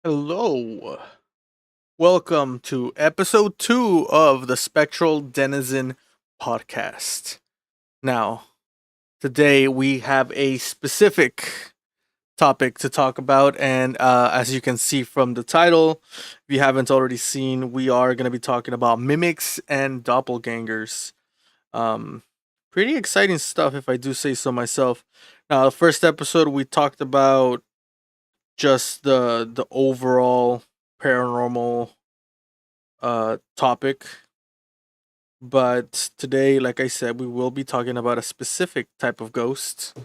Hello. Welcome to episode 2 of the Spectral Denizen Podcast. Now, today we have a specific topic to talk about, and as you can see from the title, if you haven't already seen, we are going to be talking about mimics and doppelgangers. Um, Pretty exciting stuff, if I do say so myself. Now, the first episode we talked about just the overall paranormal topic, but today, like I said, we will be talking about a specific type of ghost,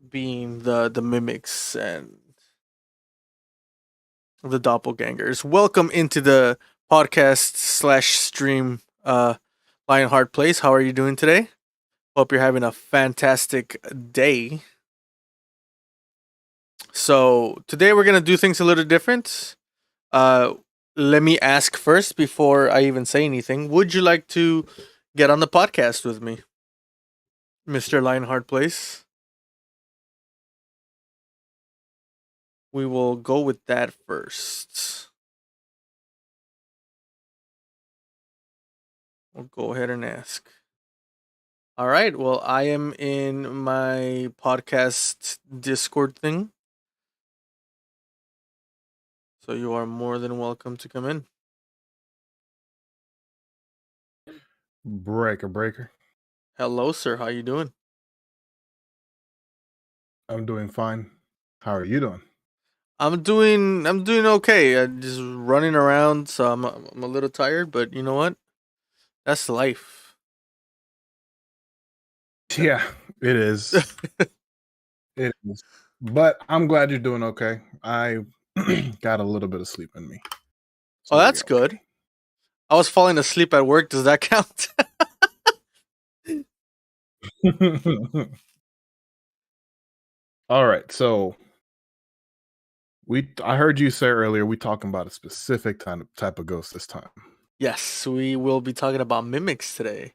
being the mimics and the doppelgangers. Welcome into the podcast slash stream, Lionheart Place. How are you doing today? Hope you're having a fantastic day. So today we're gonna do things a little different. Uh, Let me ask first before I even say anything. Would you like to get on the podcast with me, Mr. Lionheart Place? We will go with that first. We'll go ahead and ask. All right. Well, I am in my podcast Discord thing, so you are more than welcome to come in. Breaker. Hello, sir. How you doing? I'm doing fine. How are you doing? I'm doing okay. I'm just running around, so I'm a little tired, but you know what? That's life. Yeah, it is. It is. But I'm glad you're doing okay. I got a little bit of sleep in me. Oh, that's good. I was falling asleep at work. Does that count? All right. So I heard you say earlier we talking about a specific type of ghost this time. Yes, we will be talking about mimics today.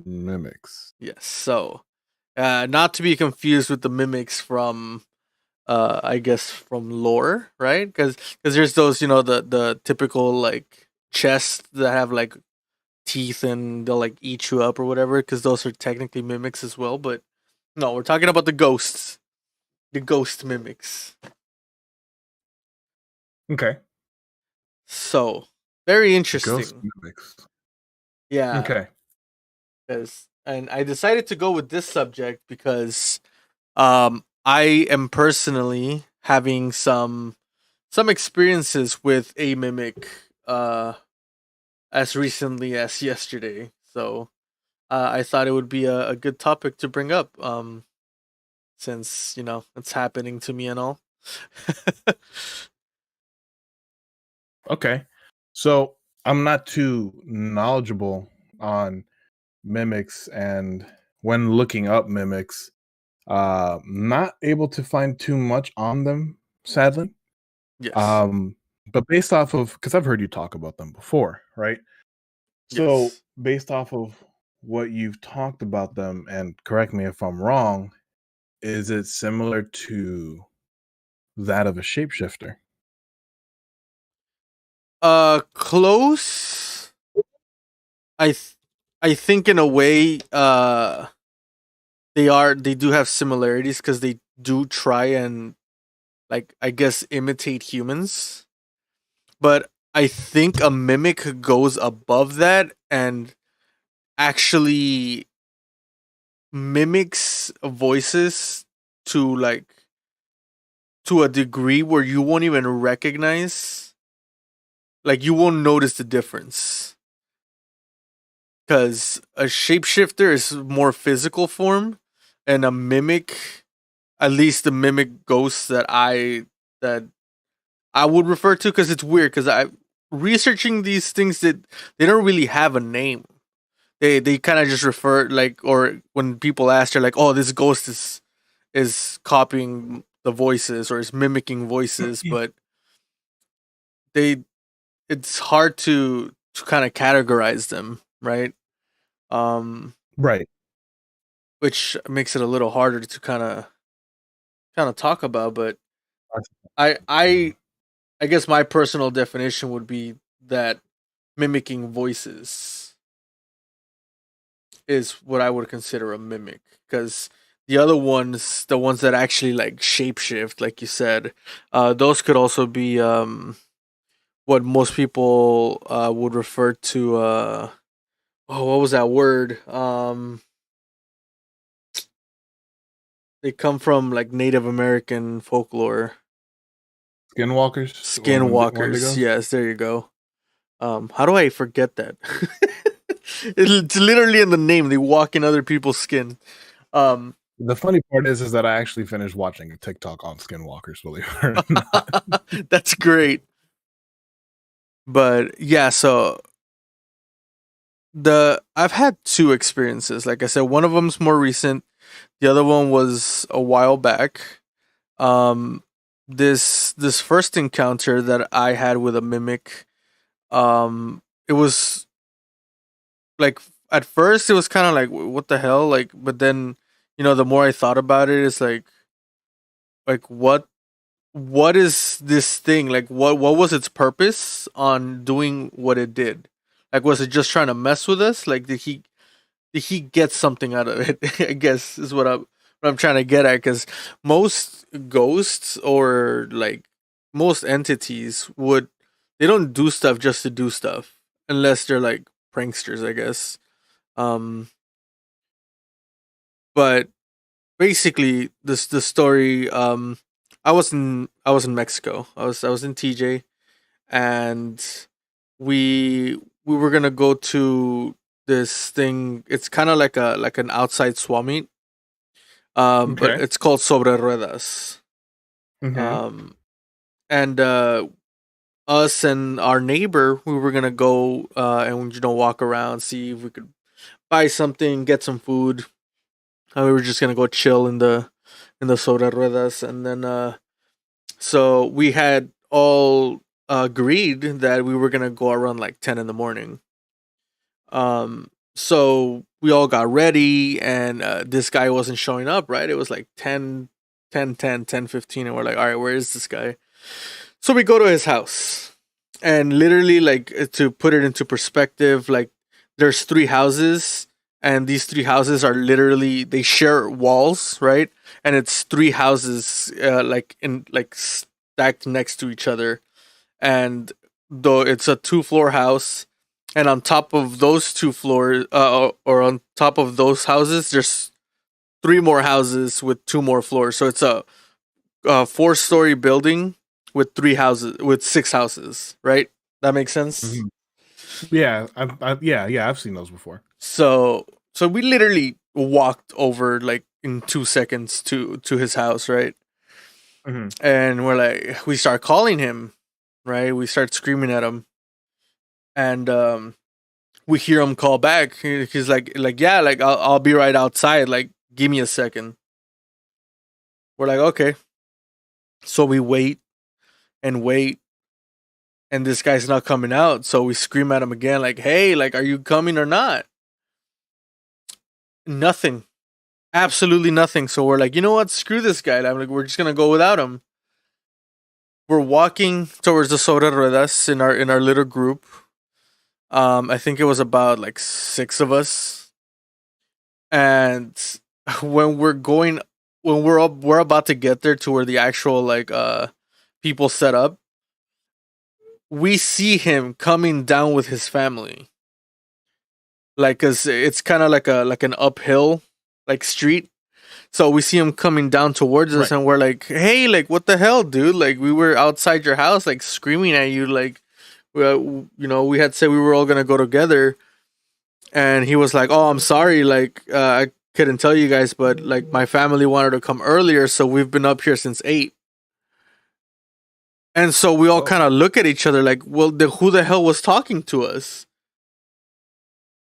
Mimics. Yes, so not to be confused with the mimics from I guess from lore, right? Because there's those, the typical like chests that have like teeth and they'll like eat you up or whatever, because those are technically mimics as well. But no, we're talking about the ghosts, the ghost mimics. Okay. So very Ghost interesting. mimics. Yeah. Okay. And I decided to go with this subject because I am personally having some experiences with a mimic as recently as yesterday. So I thought it would be a good topic to bring up, since it's happening to me and all. Okay. So I'm not too knowledgeable on mimics, and when looking up mimics, not able to find too much on them, sadly. Yes. Um, but based off of, because I've heard you talk about them before, right? So Yes. based off of what you've talked about them, and correct me if I'm wrong, is it similar to that of a shapeshifter? Close. I th- I think in a way, they do have similarities because they do try and, like, I guess, imitate humans. But I think a mimic goes above that and actually mimics voices to, like, to a degree where you won't even recognize, like, you won't notice the difference. Because a shapeshifter is more physical form, and a mimic, at least the mimic ghosts that I would refer to, because it's weird, because I researching these things, that they don't really have a name. They kind of just refer, like, or when people ask, they're like, "Oh, this ghost is copying the voices or is mimicking voices," but they it's hard to kind of categorize them, right? Um, Right. which makes it a little harder to kind of talk about, but I guess my personal definition would be that mimicking voices is what I would consider a mimic, because the other ones, the ones that actually like shapeshift, like you said, those could also be what most people would refer to. Oh, what was that word? They come from like Native American folklore. Skinwalkers or Skinwalkers. Wendigos. Yes, there you go. How do I forget that? It's literally in the name. They walk in other people's skin. Um, The funny part is that I actually finished watching a TikTok on Skinwalkers, believe it or not. that's great. But yeah, so I've had two experiences. Like I said, one of them's more recent. The other one was a while back. Um, this first encounter that I had with a mimic, it was like at first it was kind of like what the hell, like, but then the more I thought about it, it's like what is this thing, like what was its purpose on doing what it did? Like, was it just trying to mess with us? Like, did he get something out of it? I guess is what I'm trying to get at, because most ghosts or like most entities would, they don't do stuff just to do stuff unless they're like pranksters, I guess. um but basically this the story, I was in Mexico. I was in TJ, and we were gonna go to this thing. It's kind of like an outside swap meet, but Okay. it's called Sobre Ruedas. Mm-hmm. Um, and us and our neighbor, we were gonna go and walk around, see if we could buy something, get some food. And we were just gonna go chill in the Sobre Ruedas, and then so we had all agreed that we were gonna go around like 10 in the morning. So we all got ready, and this guy wasn't showing up, right? It was like 10, 10, 10, 10, 15, and we're like, all right, where is this guy? So we go to his house, and literally, like, to put it into perspective, like, there's three houses, and these three houses are literally, they share walls, right? And it's three houses, like, in like stacked next to each other, and though it's a two-floor house, and on top of those two floors, or on top of those houses, there's three more houses with two more floors. So it's a four-story building with three houses, with six houses, right? That makes sense. Mm-hmm. Yeah, yeah, I've seen those before. So we literally walked over like in 2 seconds to his house, right? Mm-hmm. And we start calling him, right? We start screaming at him, and we hear him call back. He's like, yeah, like, I'll be right outside. Like, give me a second. We're like, okay. So we wait and wait, and this guy's not coming out. So we scream at him again, like, hey, like, are you coming or not? Nothing. Absolutely nothing. So we're like, you know what? Screw this guy. I'm like, we're just gonna go without him. We're walking towards the Soda Ruedas in our little group. I think it was about like six of us. And when we're about to get there to where the actual like people set up, we see him coming down with his family. Like, 'cause it's kind of like an uphill like street. So we see him coming down towards us, Right. and we're like, "Hey, like, what the hell, dude? Like, we were outside your house, like, screaming at you. Like, we had said we were all gonna go together." And he was like, "Oh, I'm sorry. Like, I couldn't tell you guys, but like, my family wanted to come earlier, so we've been up here since 8." And so we all Oh. kind of look at each other like, "Well, who the hell was talking to us?"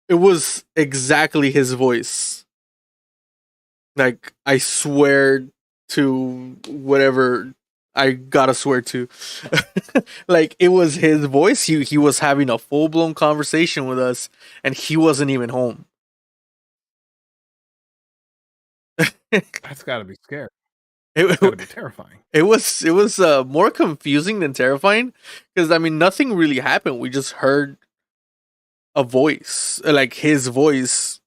It was exactly his voice. Like, I swear to whatever I gotta swear to. Like, it was his voice. He was having a full blown conversation with us, and he wasn't even home. That's got to be scary. That's got to it, be terrifying. it was more confusing than terrifying because I mean nothing really happened. We just heard a voice, like his voice,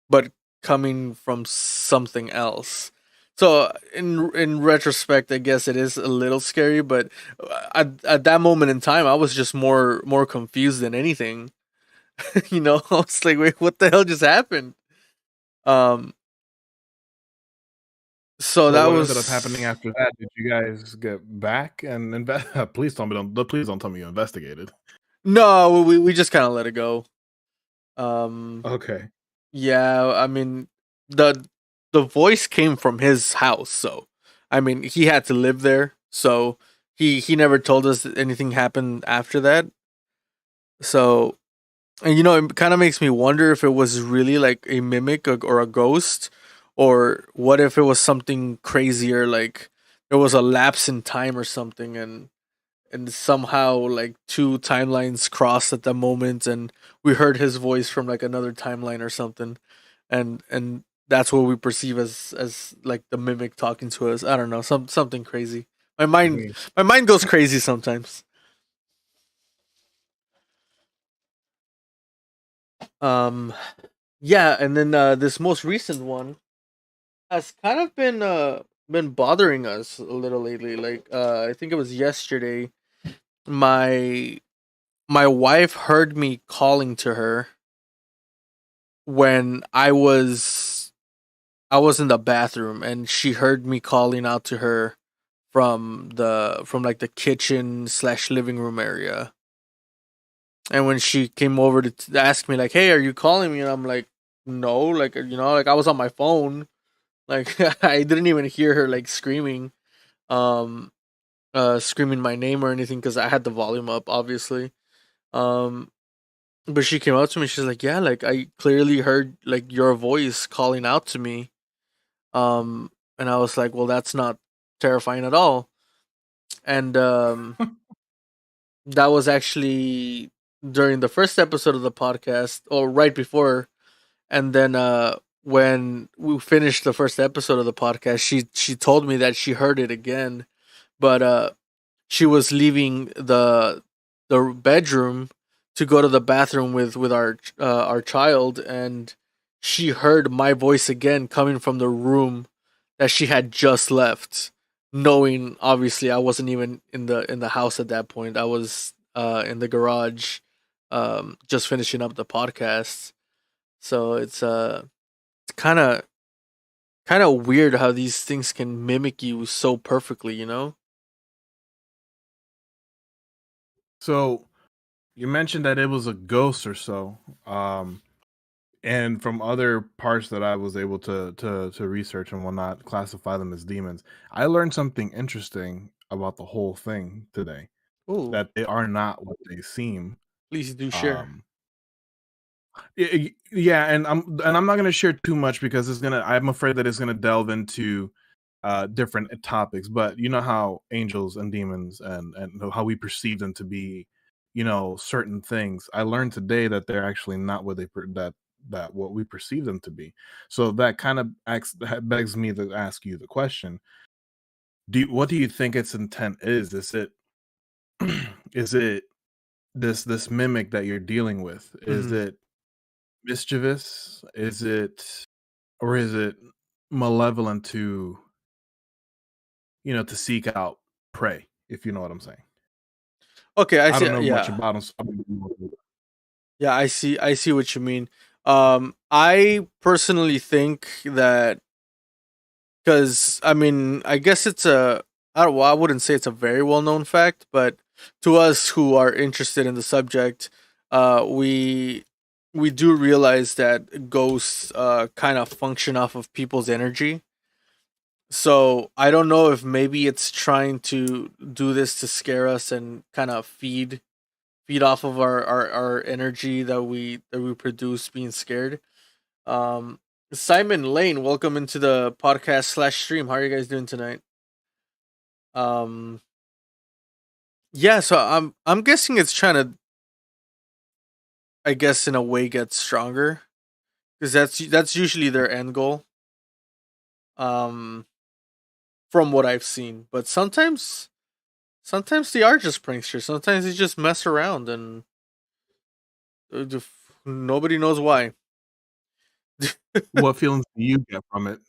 but coming from something else. So in retrospect, I guess it is a little scary, but at that moment in time, I was just more confused than anything. I was like, wait, what the hell just happened? Um, so So that what ended up happening was after that? Did you guys get back and invest? Please don't tell me you investigated. no, we just kind of let it go. Um, Okay. yeah, I mean the the voice came from his house, so I mean he had to live there, so he never told us that anything happened after that. So and it kind of makes me wonder if it was really like a mimic or a ghost, or what if it was something crazier, like there was a lapse in time or something, and somehow like two timelines crossed at the moment, and we heard his voice from like another timeline or something, and that's what we perceive as like the mimic talking to us. I don't know, something crazy. My I mind mean, my mind goes crazy sometimes. Um, yeah, and then this most recent one has kind of been bothering us a little lately. Like I think it was yesterday. My my wife heard me calling to her when I was in the bathroom, and she heard me calling out to her from like the kitchen slash living room area. And when she came over to ask me like, "Hey, are you calling me?" and I'm like, "No," like like I was on my phone. Like I didn't even hear her like um screaming my name or anything because I had the volume up, obviously. Um, but she came up to me. She's like, "Yeah, like I clearly heard like your voice calling out to me." And I was like, "Well, that's not terrifying at all." And that was actually during the first episode of the podcast, or right before. And then when we finished the first episode of the podcast, she told me that she heard it again, but she was leaving the bedroom to go to the bathroom with our child, and she heard my voice again coming from the room that she had just left, knowing obviously I wasn't even in the house at that point. I was in the garage, just finishing up the podcast. So it's kind of weird how these things can mimic you so perfectly, you know? so you mentioned that it was a ghost or so. And from other parts that I was able to research and whatnot, classify them as demons. I learned something interesting about the whole thing today. Ooh, That they are not what they seem. please do share. Um, yeah, and I'm not gonna share too much because I'm afraid that it's gonna delve into different topics. But you know how angels and demons and how we perceive them to be, certain things. I learned today that they're actually not what that what we perceive them to be. So that kind of begs me to ask you the question: what do you think its intent is? Is it is it this mimic that you're dealing with? Is Mhm. it mischievous? Is it malevolent to seek out prey, if you know what I'm saying? Okay, I I see. don't know much Yeah, about them, so I don't know. yeah, I see what you mean. I personally think that because I mean, I guess it's well, I wouldn't say it's a very well known fact, but to us who are interested in the subject, we do realize that ghosts kind of function off of people's energy. So I don't know if maybe it's trying to do this to scare us and kind of feed off of our energy that we produce being scared. Um, Simon Lane, welcome into the podcast slash stream. How are you guys doing tonight? Um, yeah, so I'm guessing it's trying to, I guess, in a way, get stronger because that's usually their end goal. Um, from what I've seen. But sometimes they are just pranksters. Sometimes they just mess around and nobody knows why. What feelings do you get from it?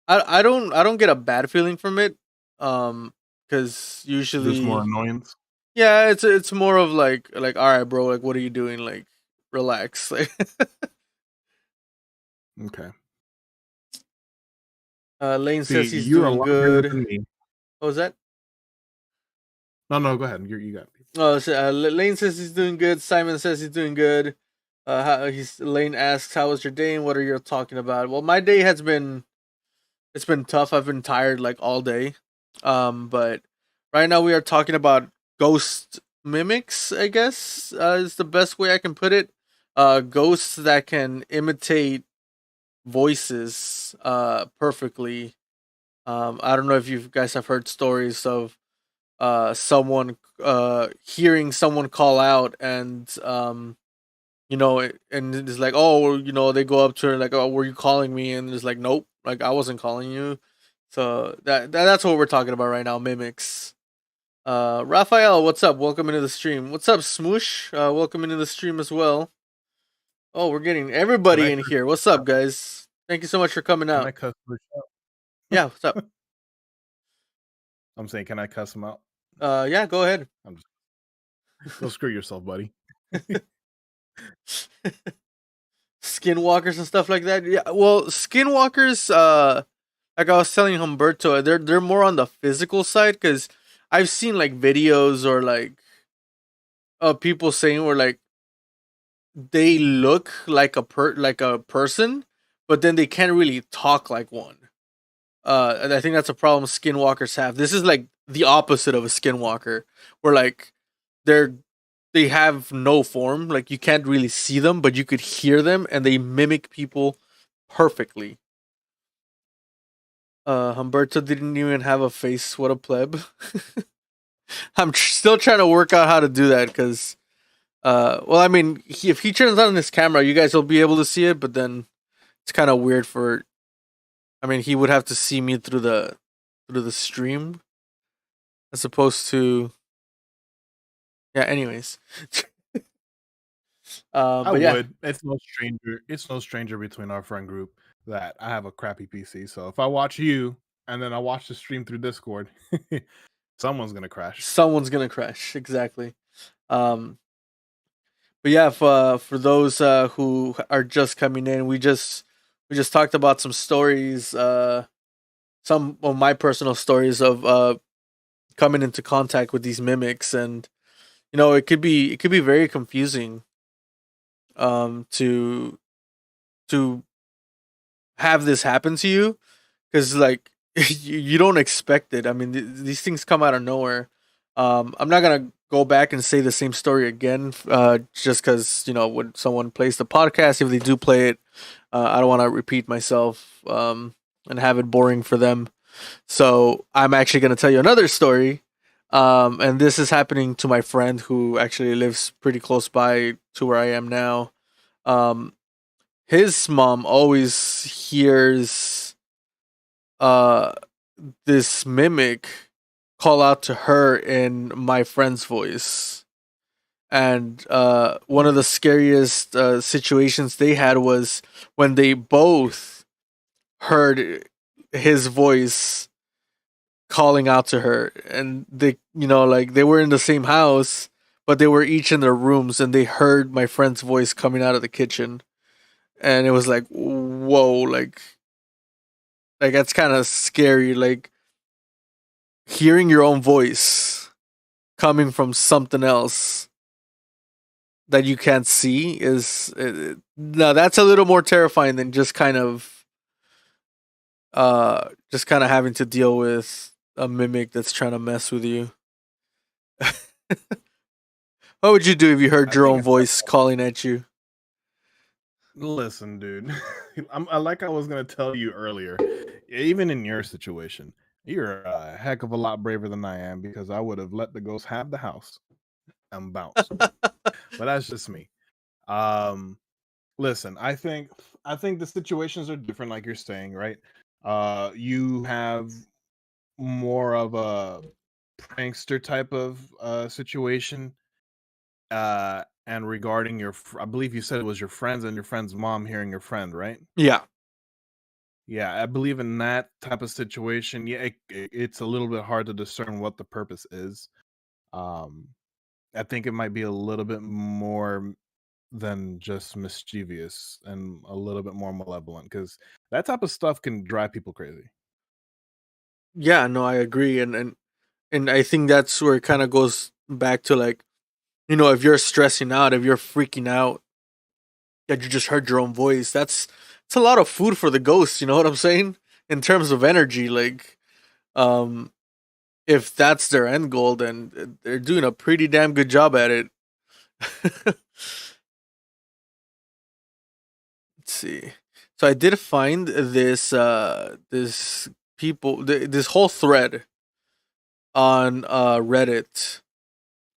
I don't get a bad feeling from it. Because Just more usually, annoyance? yeah, it's more of like all right, bro, like what are you doing? Like relax. Like Okay. Lane See, says he's you're a doing lot better good. than me. What was that? No, go ahead. You got me. Oh, so, Lane says he's doing good. Simon says he's doing good. Lane asks, "How was your day? And what are you talking about?" Well, my day has been it's been tough. I've been tired like all day. But right now we are talking about ghost mimics. I guess is the best way I can put it. Ghosts that can imitate voices perfectly. I don't know if you guys have heard stories of someone hearing someone call out and and it's like, oh, they go up to her like, oh, were you calling me? And it's like, nope, like I wasn't calling you. So that's what we're talking about right now, mimics. Raphael, what's up? Welcome into the stream. What's up, Smoosh? Welcome into the stream as well. Oh, we're getting Can everybody I in cuss here. What's up, guys? Thank you so much for coming can I out. cuss this Yeah, what's up? out? I'm saying, can I cuss him out? Yeah, go ahead. I'm just go screw yourself, buddy. Skinwalkers and stuff like that. Yeah, well, skinwalkers, like I was telling Humberto, they're more on the physical side because I've seen like videos or like people saying where like they look like like a person, but then they can't really talk like one. And I think that's a problem skinwalkers have. This is like the opposite of a skinwalker, where like they're they have no form, like you can't really see them, but you could hear them, and they mimic people perfectly. Humberto didn't even have a face. What a pleb. I'm still trying to work out how to do that because, well, I mean, if he turns on his camera, you guys will be able to see it, but then it's kind of weird for. I mean, he would have to see me through the stream as opposed to. Yeah. Anyways, I but yeah, would. It's no stranger. It's no stranger between our friend group that I have a crappy PC. So if I watch you and then I watch the stream through Discord, someone's gonna crash. someone's gonna crash exactly. Um, but yeah, for those who are just coming in, we just talked about some stories. Some of my personal stories of coming into contact with these mimics, and it could be very confusing to have this happen to you because like you don't expect it. I mean, these things come out of nowhere. I'm not gonna go back and say the same story again, just because when someone plays the podcast, if they do play it, I don't want to repeat myself and have it boring for them. So I'm actually gonna tell you another story, and this is happening to my friend who actually lives pretty close by to where I am now. Um, his mom always hears uh this mimic call out to her in my friend's voice. And one of the scariest situations they had was when they both heard his voice calling out to her, and like they were in the same house, but they were each in their rooms, and they heard my friend's voice coming out of the kitchen, and it was like, whoa, like that's kind of scary, like hearing your own voice coming from something else that you can't see is no, that's a little more terrifying than just kind of having to deal with a mimic that's trying to mess with you. What would you do if you heard I your think own it's voice calling at you? listen, dude. Like I was gonna tell you earlier, even in your situation, you're a heck of a lot braver than I am because I would have let the ghost have the house and bounce. But that's just me. Um, Listen, I think the situations are different, like you're saying, right? You have more of a prankster type of situation. And regarding I believe you said it was your friends and your friend's mom hearing your friend, right? Yeah. Yeah, I believe in that type of situation. Yeah, it's a little bit hard to discern what the purpose is. Um, I think it might be a little bit more than just mischievous and a little bit more malevolent because that type of stuff can drive people crazy. Yeah, no, I agree, and I think that's where it kind of goes back to, like, if you're stressing out, if you're freaking out, that you just heard your own voice, it's a lot of food for the ghosts. You know what I'm saying? In terms of energy, like, um, if that's their end goal, then they're doing a pretty damn good job at it. Let's see. So I did find this whole thread on Reddit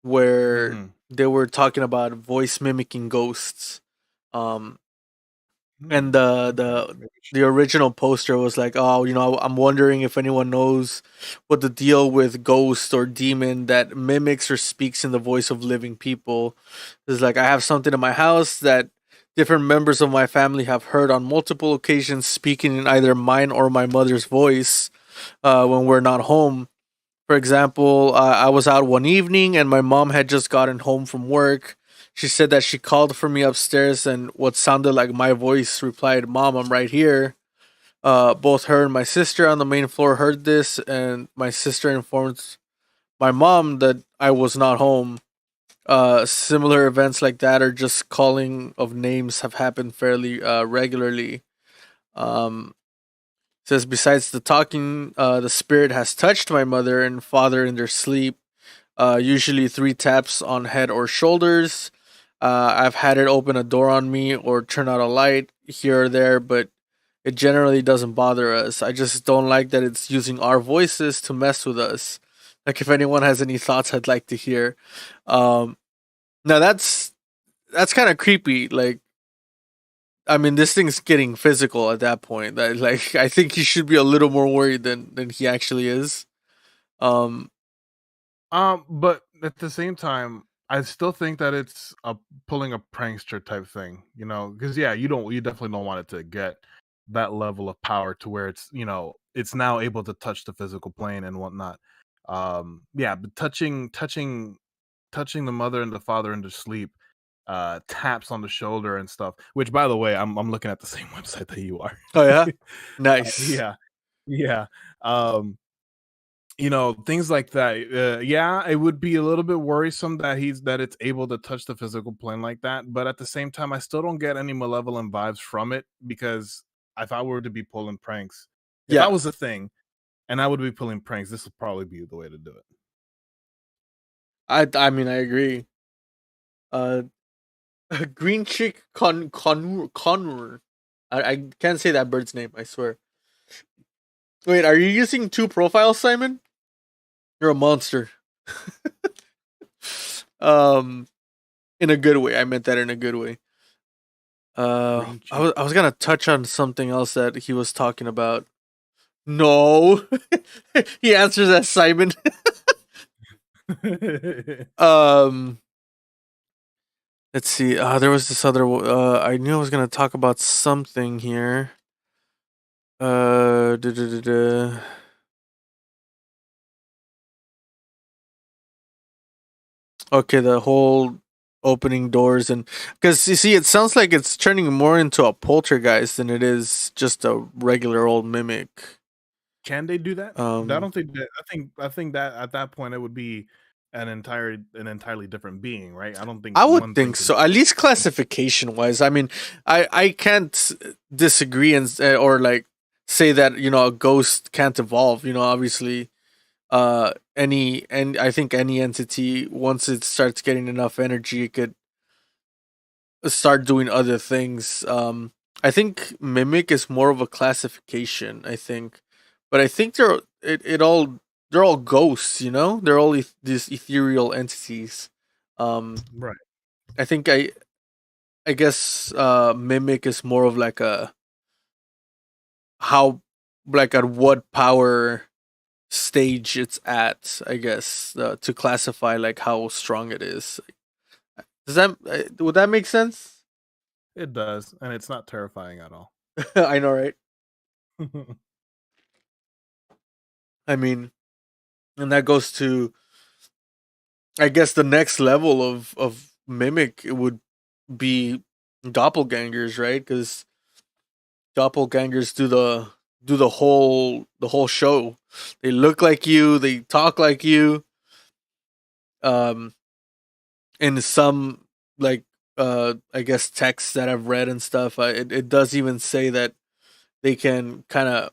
where Mhm. they were talking about voice mimicking ghosts. Um, and Hmm, the okay, the maybe the original poster was like, oh, I'm wondering if anyone knows what the deal with ghost or demon that mimics or speaks in the voice of living people is. Like, I have something in my house that different members of my family have heard on multiple occasions speaking in either mine or my mother's voice when we're not home. For example, I was out one evening and my mom had just gotten home from work. She said that she called for me upstairs, and what sounded like my voice replied, "Mom, I'm right here." Both her and my sister on the main floor heard this, and my sister informed my mom that I was not home. Similar events like that, or just calling of names, have happened fairly regularly. Um, Says, besides the talking, the spirit has touched my mother and father in their sleep. Usually three taps on head or shoulders. I've had it open a door on me or turn out a light here or there, but it generally doesn't bother us. I just don't like that it's using our voices to mess with us. Like, if anyone has any thoughts, I'd like to hear. Um, Now that's kind of creepy. Like, I mean, this thing's getting physical at that point. Like, I think he should be a little more worried than he actually is. Um, But at the same time, I still think that it's a pulling a prankster type thing, because yeah, you definitely don't want it to get that level of power to where it's now able to touch the physical plane and whatnot. Yeah, but touching the mother and the father into sleep, taps on the shoulder and stuff. Which, by the way, I'm looking at the same website that you are. oh yeah, nice. Yeah, yeah. Um, things like that. Yeah, it would be a little bit worrisome that it's able to touch the physical plane like that. But at the same time, I still don't get any malevolent vibes from it because if I were to be pulling pranks, if I Yeah, was a thing and I would be pulling pranks, this would probably be the way to do it. I mean, I agree. Uh, Green Chick Conur. I can't say that bird's name. I swear. Wait, are you using two profiles, Simon? You're a monster. um, in a good way. I meant that in a good way. Green I cheek. was gonna touch on something else that he was talking about. No, he answers as Simon. um, let's see. There was this other. I knew I was gonna talk about something here. Da, da, da, da. Okay, the whole opening doors, and because you see, it sounds like it's turning more into a poltergeist than it is just a regular old mimic. Can they do that? I Um, don't think that. I think that at that point it would be an entirely different being, right? I don't think I would one thing think could. so. At least classification wise. I mean, I can't disagree and or like say that a ghost can't evolve. Obviously, and I think any entity, once it starts getting enough energy, it could start doing other things. I think mimic is more of a classification. I think, but I think they're all ghosts. They're all these ethereal entities. Um, Right. I think I guess mimic is more of like a how, like, at what power stage it's at, I guess, to classify like how strong it is. Does that would that make sense? It does, and it's not terrifying at all. I know, right? I mean, and that goes to, I guess, the next level of mimic. It would be doppelgangers, right? Because doppelgangers do the whole show. They look like you, they talk like you. Um, in some, like, I guess, texts that I've read and stuff, it does even say that they can kind of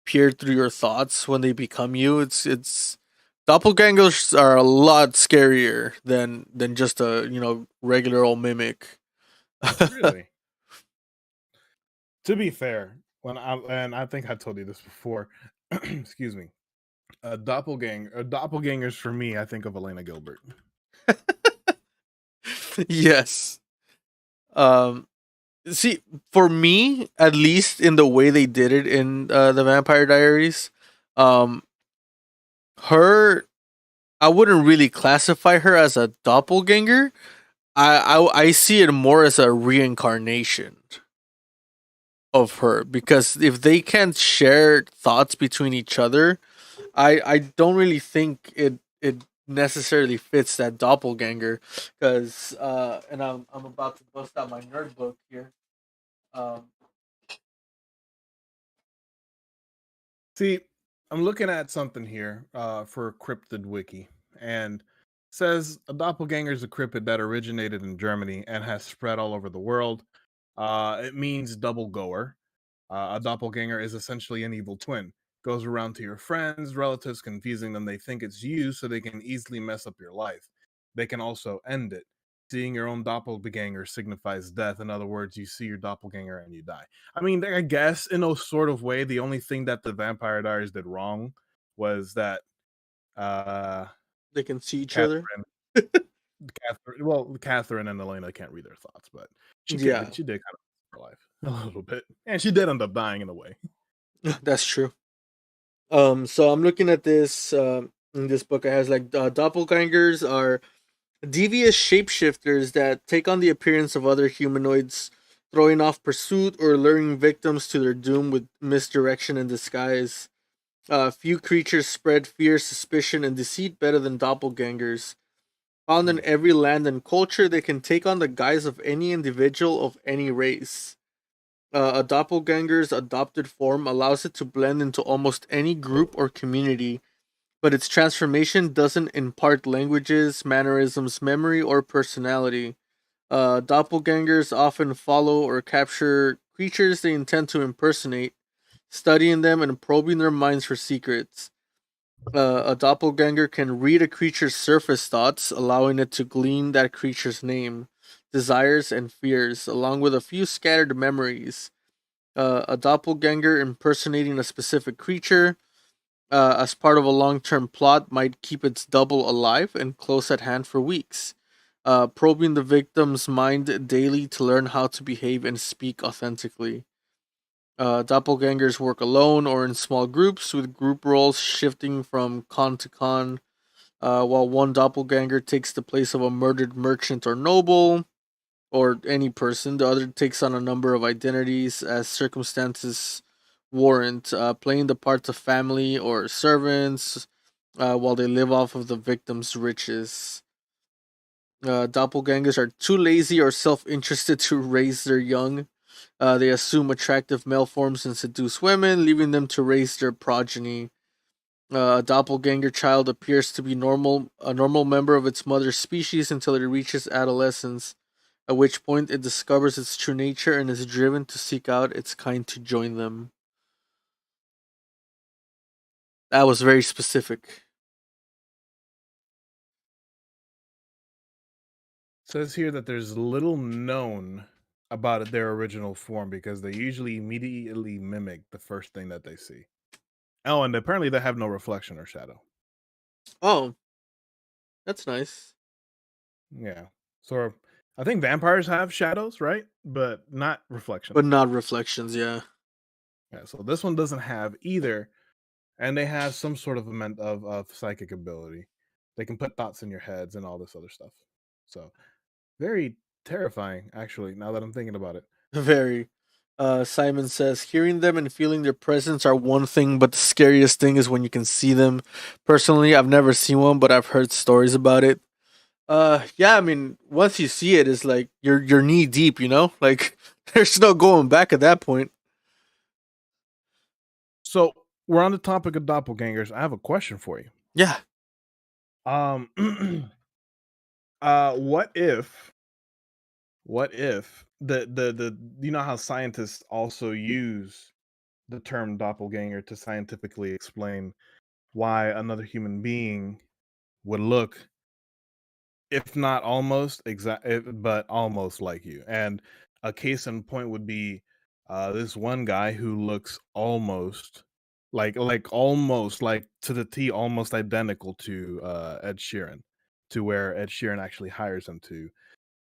peer through your thoughts when they become you. It's doppelgangers are a lot scarier than just a regular old mimic. Really? To be fair, and I think I told you this before, excuse me, doppelgangers for me, I think of Elena Gilbert. Yes. Um. See, for me, at least in the way they did it in the Vampire Diaries, um, her, I wouldn't really classify her as a doppelganger. I see it more as a reincarnation of her, because if they can't share thoughts between each other, I don't really think it necessarily fits that doppelganger. Because and I'm about to bust out my nerd book here. Um, See, I'm looking at something here for Cryptid Wiki, and says a doppelganger is a cryptid that originated in Germany and has spread all over the world. It means double goer. A doppelganger is essentially an evil twin. Goes around to your friends, relatives, confusing them. They think it's you, so they can easily mess up your life. They can also end it. Seeing your own doppelganger signifies death. In other words, you see your doppelganger and you die. I mean, I guess in a sort of way, the only thing that the Vampire Diaries did wrong was that uh they can see each other. Catherine, Catherine and Elena can't read their thoughts, but Yeah, she did kind of her life a little bit, and she did end up dying in a way. that's true. So I'm looking at this. In this book, it has like doppelgangers are devious shapeshifters that take on the appearance of other humanoids, throwing off pursuit or luring victims to their doom with misdirection and disguise. Few creatures spread fear, suspicion, and deceit better than doppelgangers. Found in every land and culture, they can take on the guise of any individual of any race. A doppelganger's adopted form allows it to blend into almost any group or community, but its transformation doesn't impart languages, mannerisms, memory, or personality. Doppelgangers often follow or capture creatures they intend to impersonate, studying them and probing their minds for secrets. A doppelganger can read a creature's surface thoughts, allowing it to glean that creature's name, desires, and fears, along with a few scattered memories. A doppelganger impersonating a specific creature, as part of a long term plot, might keep its double alive and close at hand for weeks, probing the victim's mind daily to learn how to behave and speak authentically. Doppelgangers work alone or in small groups, with group roles shifting from con to con. While one doppelganger takes the place of a murdered merchant or noble, or any person, the other takes on a number of identities as circumstances warrant, playing the parts of family or servants, while they live off of the victim's riches. Doppelgangers are too lazy or self interested to raise their young. They assume attractive male forms and seduce women, leaving them to raise their progeny. A doppelganger child appears to be a normal member of its mother's species until it reaches adolescence, at which point it discovers its true nature and is driven to seek out its kind to join them. That was very specific. Says here that there's little known about their original form because they usually immediately mimic the first thing that they see. Oh, and apparently they have no reflection or shadow. Oh, that's nice. Yeah. So I think vampires have shadows, right? But not But reflections. not reflections, yeah. Yeah. So this one doesn't have either. and they have some sort of of psychic ability. They can put thoughts in your heads and all this other stuff. So very terrifying, actually. Now that I'm thinking about it. Very. Simon says, hearing them and feeling their presence are one thing, but the scariest thing is when you can see them. Personally, I've never seen one, but I've heard stories about it. Yeah, I mean, once you see it, it's like you're knee deep, you know? Like there's no going back at that point. So we're on the topic of doppelgangers. I have a question for you. Yeah. Um, what if the you know how scientists also use the term doppelganger to scientifically explain why another human being would look, if not almost exact, but almost like you. And a case in point would be this one guy who looks almost almost like to the T, almost identical to Ed Sheeran, to where Ed Sheeran actually hires him to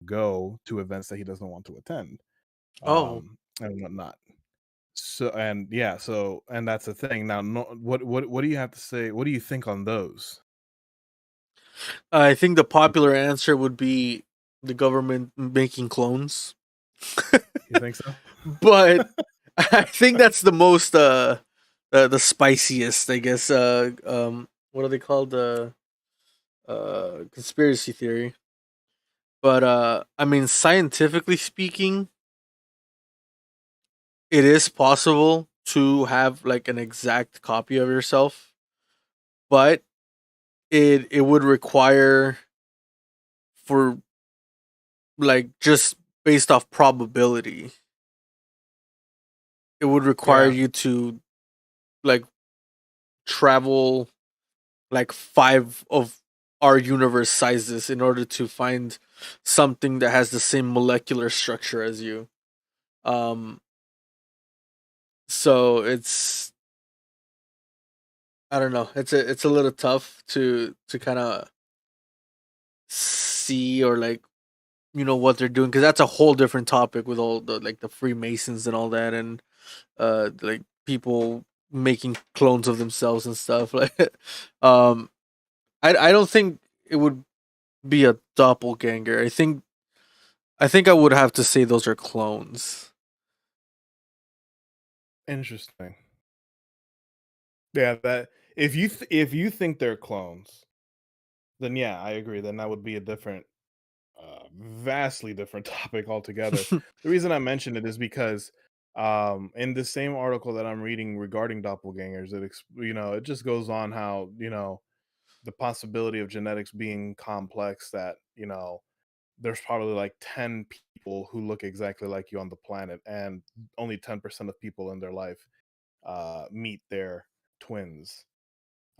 go to events that he doesn't want to attend, Oh, and whatnot. So and yeah, so and that's the thing. Now, no, what do you have to say? What do you think on those? I think the popular answer would be the government making clones. You think so? But I think that's the most the spiciest, I guess. What are they called? Conspiracy theory. But I mean, scientifically speaking, it is possible to have like an exact copy of yourself, but it would require, for like just based off probability, it would require Yeah, you to like travel like five of our universe sizes in order to find something that has the same molecular structure as you. Um, so it's, I don't know. It's a little tough to kind of see, or like, you know, what they're doing, because that's a whole different topic with all the like the Freemasons and all that, and like people making clones of themselves and stuff. Like, um, I don't think it would be a doppelganger. I think I would have to say those are clones. interesting. Yeah, that if you think they're clones, then yeah, I agree. Then that would be a different, vastly different topic altogether. The reason I mentioned it is because, in the same article that I'm reading regarding doppelgangers, it just goes on how the possibility of genetics being complex. That there's probably like 10 people who look exactly like you on the planet, and only 10% of people in their life meet their twins.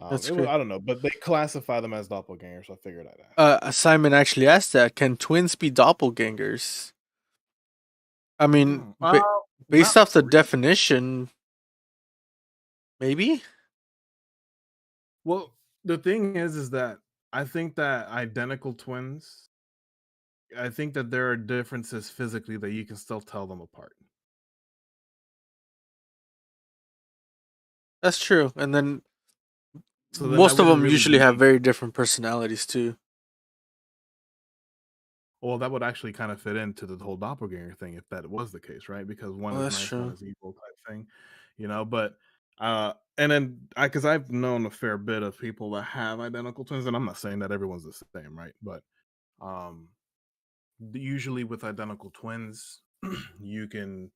That's great. I don't know, but they classify them as doppelgangers, so I figured I'd ask. Simon actually asked that. Can twins be doppelgangers? I mean, Hmm, based not off the really. definition, maybe. Well, the thing is that I think that identical twins, I think that there are differences physically that you can still tell them apart. That's true. And then So then that most of wouldn't them really usually have be, very different personalities too. well, that would actually kind of fit into the whole doppelganger thing if that was the case, right? Because one Oh, is that's nice, one true. is evil type thing, but and then because I've known a fair bit of people that have identical twins, and I'm not saying that everyone's the same, right? But um usually with identical twins, you can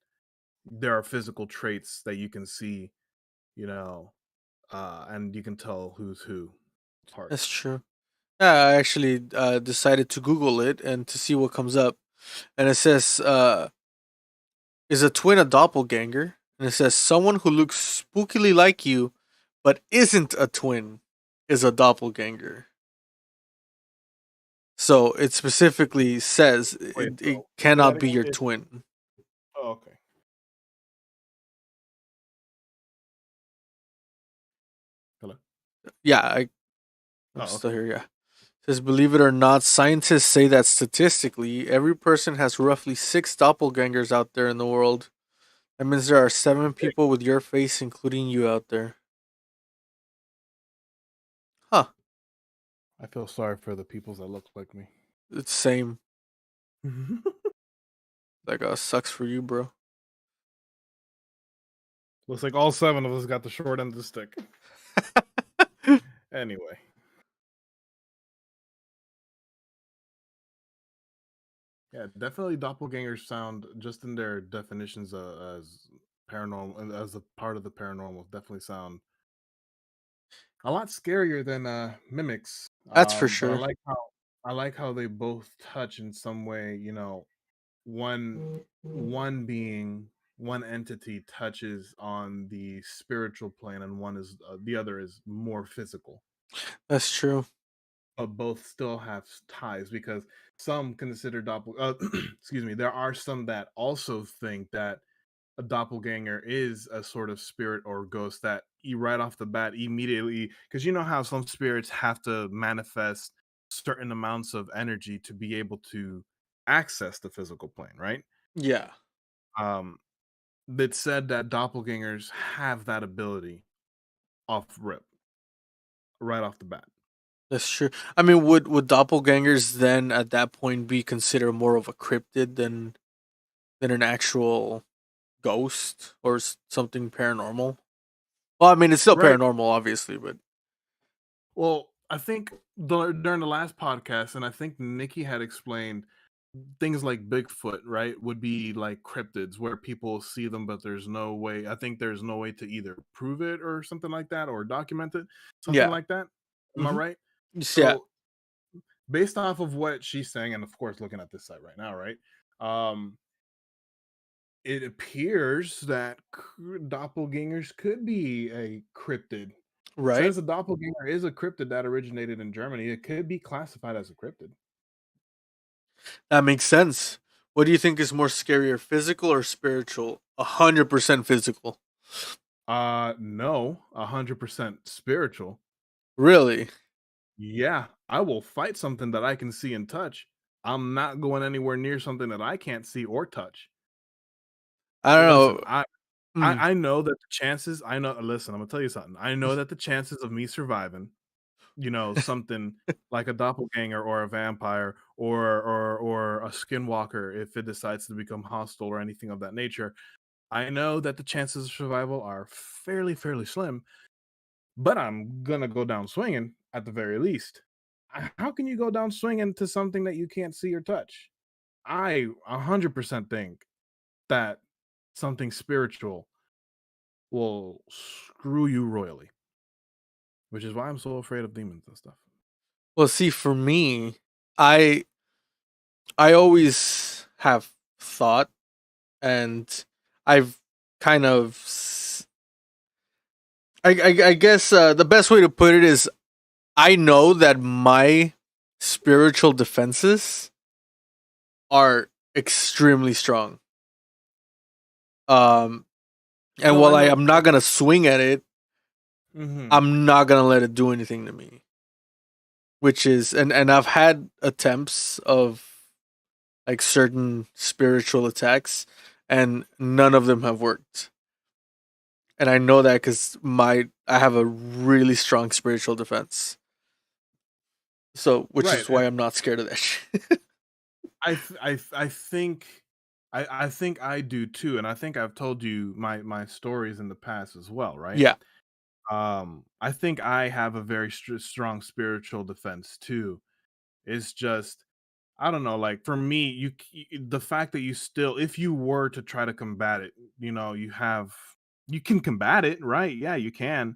there are physical traits that you can see, you know, and you can tell who's who apart. That's true. Yeah, I actually decided to Google it and to see what comes up. And it says, is a twin a doppelganger? And it says, someone who looks spookily like you but isn't a twin is a doppelganger. So it specifically says Wait, it so say that cannot be again. your twin. Oh, okay. Hello. Yeah, I'm Oh, still okay. here. Yeah. It says, believe it or not, scientists say that statistically, every person has roughly six doppelgangers out there in the world. That means there are seven Hey, people with your face, including you, out there. I feel sorry for the peoples that look like me. It's same. Like, sucks for you, bro. Looks like all 7 of us got the short end of the stick. Anyway. Yeah, definitely doppelgangers sound, just in their definitions as paranormal, as a part of the paranormal, definitely sound a lot scarier than mimics. That's for But sure. I like how they both touch in some way. You know, one being, one entity touches on the spiritual plane, and the other is more physical. That's true. But both still have ties, because some consider excuse me, there are some that also think that a doppelganger is a sort of spirit or ghost that you right off the bat immediately, because you know how some spirits have to manifest certain amounts of energy to be able to access the physical plane, right? Yeah, um that said that doppelgangers have that ability off rip, right off the bat. that's true. I mean, would doppelgangers then at that point be considered more of a cryptid than an actual ghost or something paranormal? Well, I mean, it's still Right. paranormal, obviously, but Well, I think during the last podcast, and I think Nikki had explained, things like Bigfoot, right, would be like cryptids where people see them, but there's no way. I think there's no way to either prove it or something like that, or document it, something yeah. like that. Am I Mm-hmm. right? Yeah, So, based off of what she's saying, and of course, looking at this site right now, right, um, it appears that doppelgangers could be a cryptid. right. Since a doppelganger is a cryptid that originated in Germany, it could be classified as a cryptid. That makes sense. What do you think is more scarier, physical or spiritual? 100% physical. No, 100% spiritual. Really? Yeah, I will fight something that I can see and touch. I'm not going anywhere near something that I can't see or touch. I don't Listen, know. Mm, I know that the chances. I know. Listen, I'm gonna tell you something. I know that the chances of me surviving, something like a doppelganger or a vampire or a skinwalker, if it decides to become hostile or anything of that nature, I know that the chances of survival are fairly slim, but I'm gonna go down swinging at the very least. How can you go down swinging to something that you can't see or touch? I 100% think that something spiritual will screw you royally, which is why I'm so afraid of demons and stuff. well, see, for me, I I always have thought, and I've kind of, I guess the best way to put it is, I know that my spiritual defenses are extremely strong. Um, and No, I while I know. am not gonna swing at it, Mhm. I'm not gonna let it do anything to me. Which is, and I've had attempts of like certain spiritual attacks, and none of them have worked. And I know that because I have a really strong spiritual defense. So, which Right, is why I'm not scared of that shit. I think I think I do too, and I think I've told you my stories in the past as well, right? Yeah, I think I have a very strong spiritual defense too. It's just, I don't know, like for me, the fact that you still, if you were to try to combat it, you can combat it, right? Yeah, you can,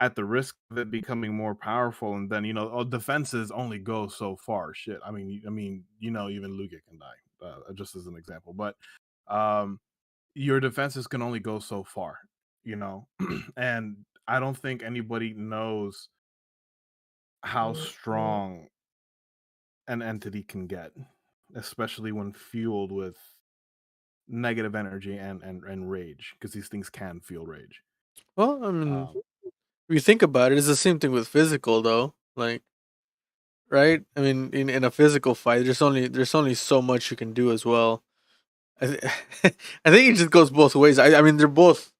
at the risk of it becoming more powerful, and then defenses only go so far. Shit, even Lugia can die, just as an example. But um, your defenses can only go so far, you know, and I don't think anybody knows how strong an entity can get, especially when fueled with negative energy and rage, because these things can feel rage. well, I mean, Um, if you think about it, it's the same thing with physical, though. Like, right? I mean, in a physical fight, there's only so much you can do as well. I, th- I think it just goes both ways. I mean, they're both,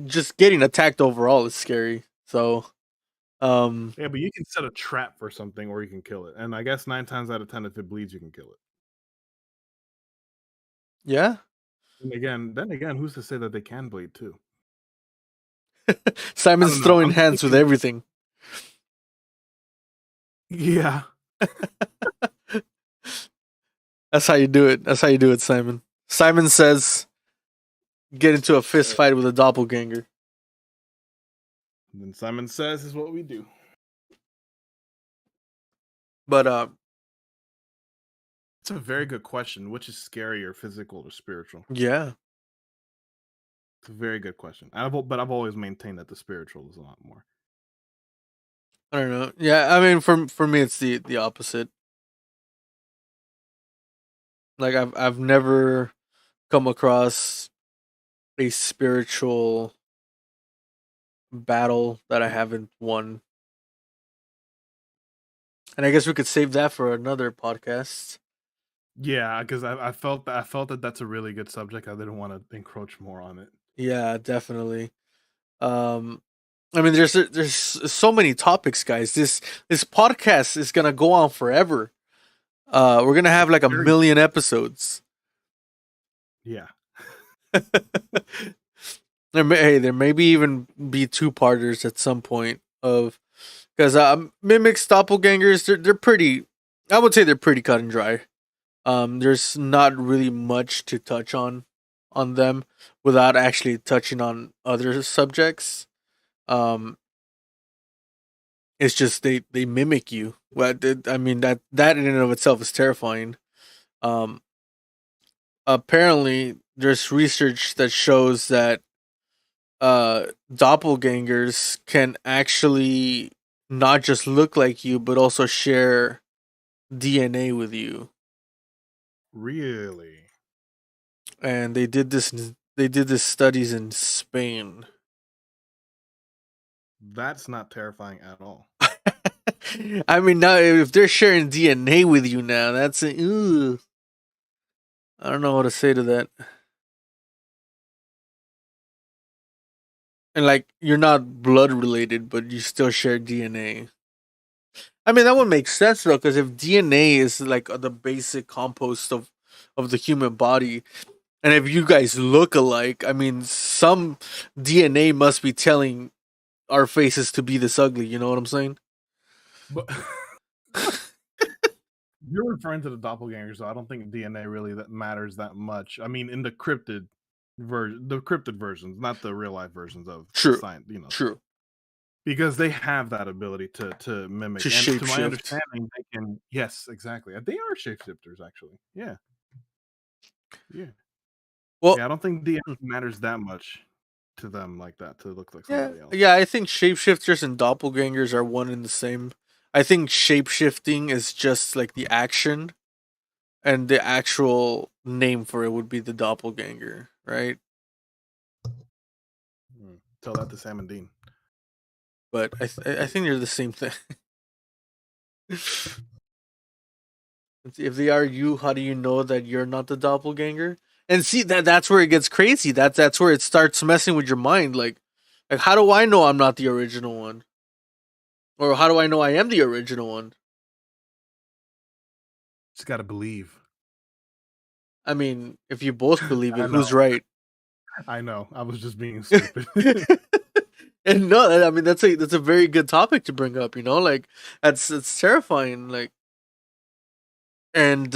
just getting attacked overall is scary. So Yeah, but you can set a trap for something, or you can kill it. And I guess 9 times out of 10, if it bleeds, you can kill it. Yeah. And then again, who's to say that they can bleed too? I Simon's don't know. throwing I'm hands with thinking, everything. yeah, That's how you do it. That's how you do it, Simon. Simon says, get into a fist fight with a doppelganger. and then Simon Says is what we do. But It's a very good question. Which is scarier, physical or spiritual? yeah, It's a very good question. But I've always maintained that the spiritual is a lot more. I don't know. Yeah, I mean, for me, it's the opposite. Like I've never come across a spiritual battle that I haven't won. And I guess we could save that for another podcast. Yeah, because I felt that that's a really good subject. I didn't want to encroach more on it. Yeah, definitely. Um, I mean, there's so many topics, guys. This podcast is gonna go on forever. We're gonna have like a million episodes. Yeah. There may be even be two parters at some point of because mimics doppelgangers they're pretty. I would say they're pretty cut and dry. There's not really much to touch on them without actually touching on other subjects. Um, it's just they mimic you. I mean that in and of itself is terrifying. Um, apparently there's research that shows that doppelgangers can actually not just look like you but also share DNA with you. Really? And they did this studies in Spain. That's not terrifying at all. I mean, now if they're sharing DNA with you now, that's I don't know what to say to that. And like, you're not blood related, but you still share DNA. I mean, that would make sense though, because if DNA is like the basic compost of the human body, and if you guys look alike, I mean, some DNA must be telling our faces to be this ugly. You know what I'm saying? But you're referring to the doppelgangers, so I don't think DNA really that matters that much. I mean, in the cryptid versions, not the real life versions of True. science, True. because they have that ability to mimic. To And to my shapeshift. understanding, they can. Yes, exactly. They are shapeshifters, actually. Yeah, yeah. Well, Yeah, I don't think DNA matters that much to them like that to look like yeah, somebody else. yeah. I think shapeshifters and doppelgangers are one and the same. I think shapeshifting is just like the action, and the actual name for it would be the doppelganger, right? Tell that to Sam and Dean. But I think they're the same thing. If they are you, how do you know that you're not the doppelganger? And see that's where it gets crazy. That's where it starts messing with your mind. Like how do I know I'm not the original one? Or how do I know I am the original one? Just gotta believe. I mean, if you both believe it, I who's know. right? I know. I was just being stupid. And no, I mean that's a very good topic to bring up. You know, like it's terrifying. Like, and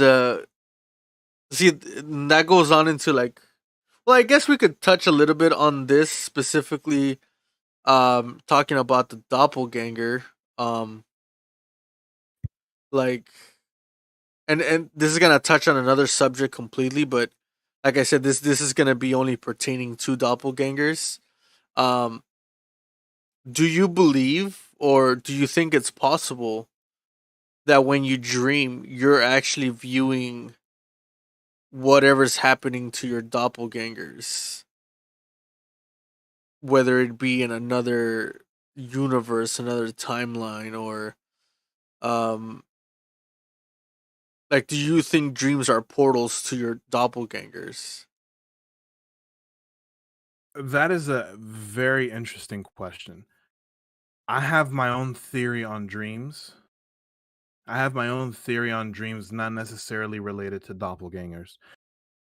see that goes on into like, well, I guess we could touch a little bit on this specifically. Talking about the doppelganger. Like, and this is gonna touch on another subject completely, but like I said, this is gonna be only pertaining to doppelgangers. Um, do you believe or do you think it's possible that when you dream, you're actually viewing whatever's happening to your doppelgangers, whether it be in another universe, another timeline, or um, like, do you think dreams are portals to your doppelgangers? That is a very interesting question. I have my own theory on dreams. Not necessarily related to doppelgangers.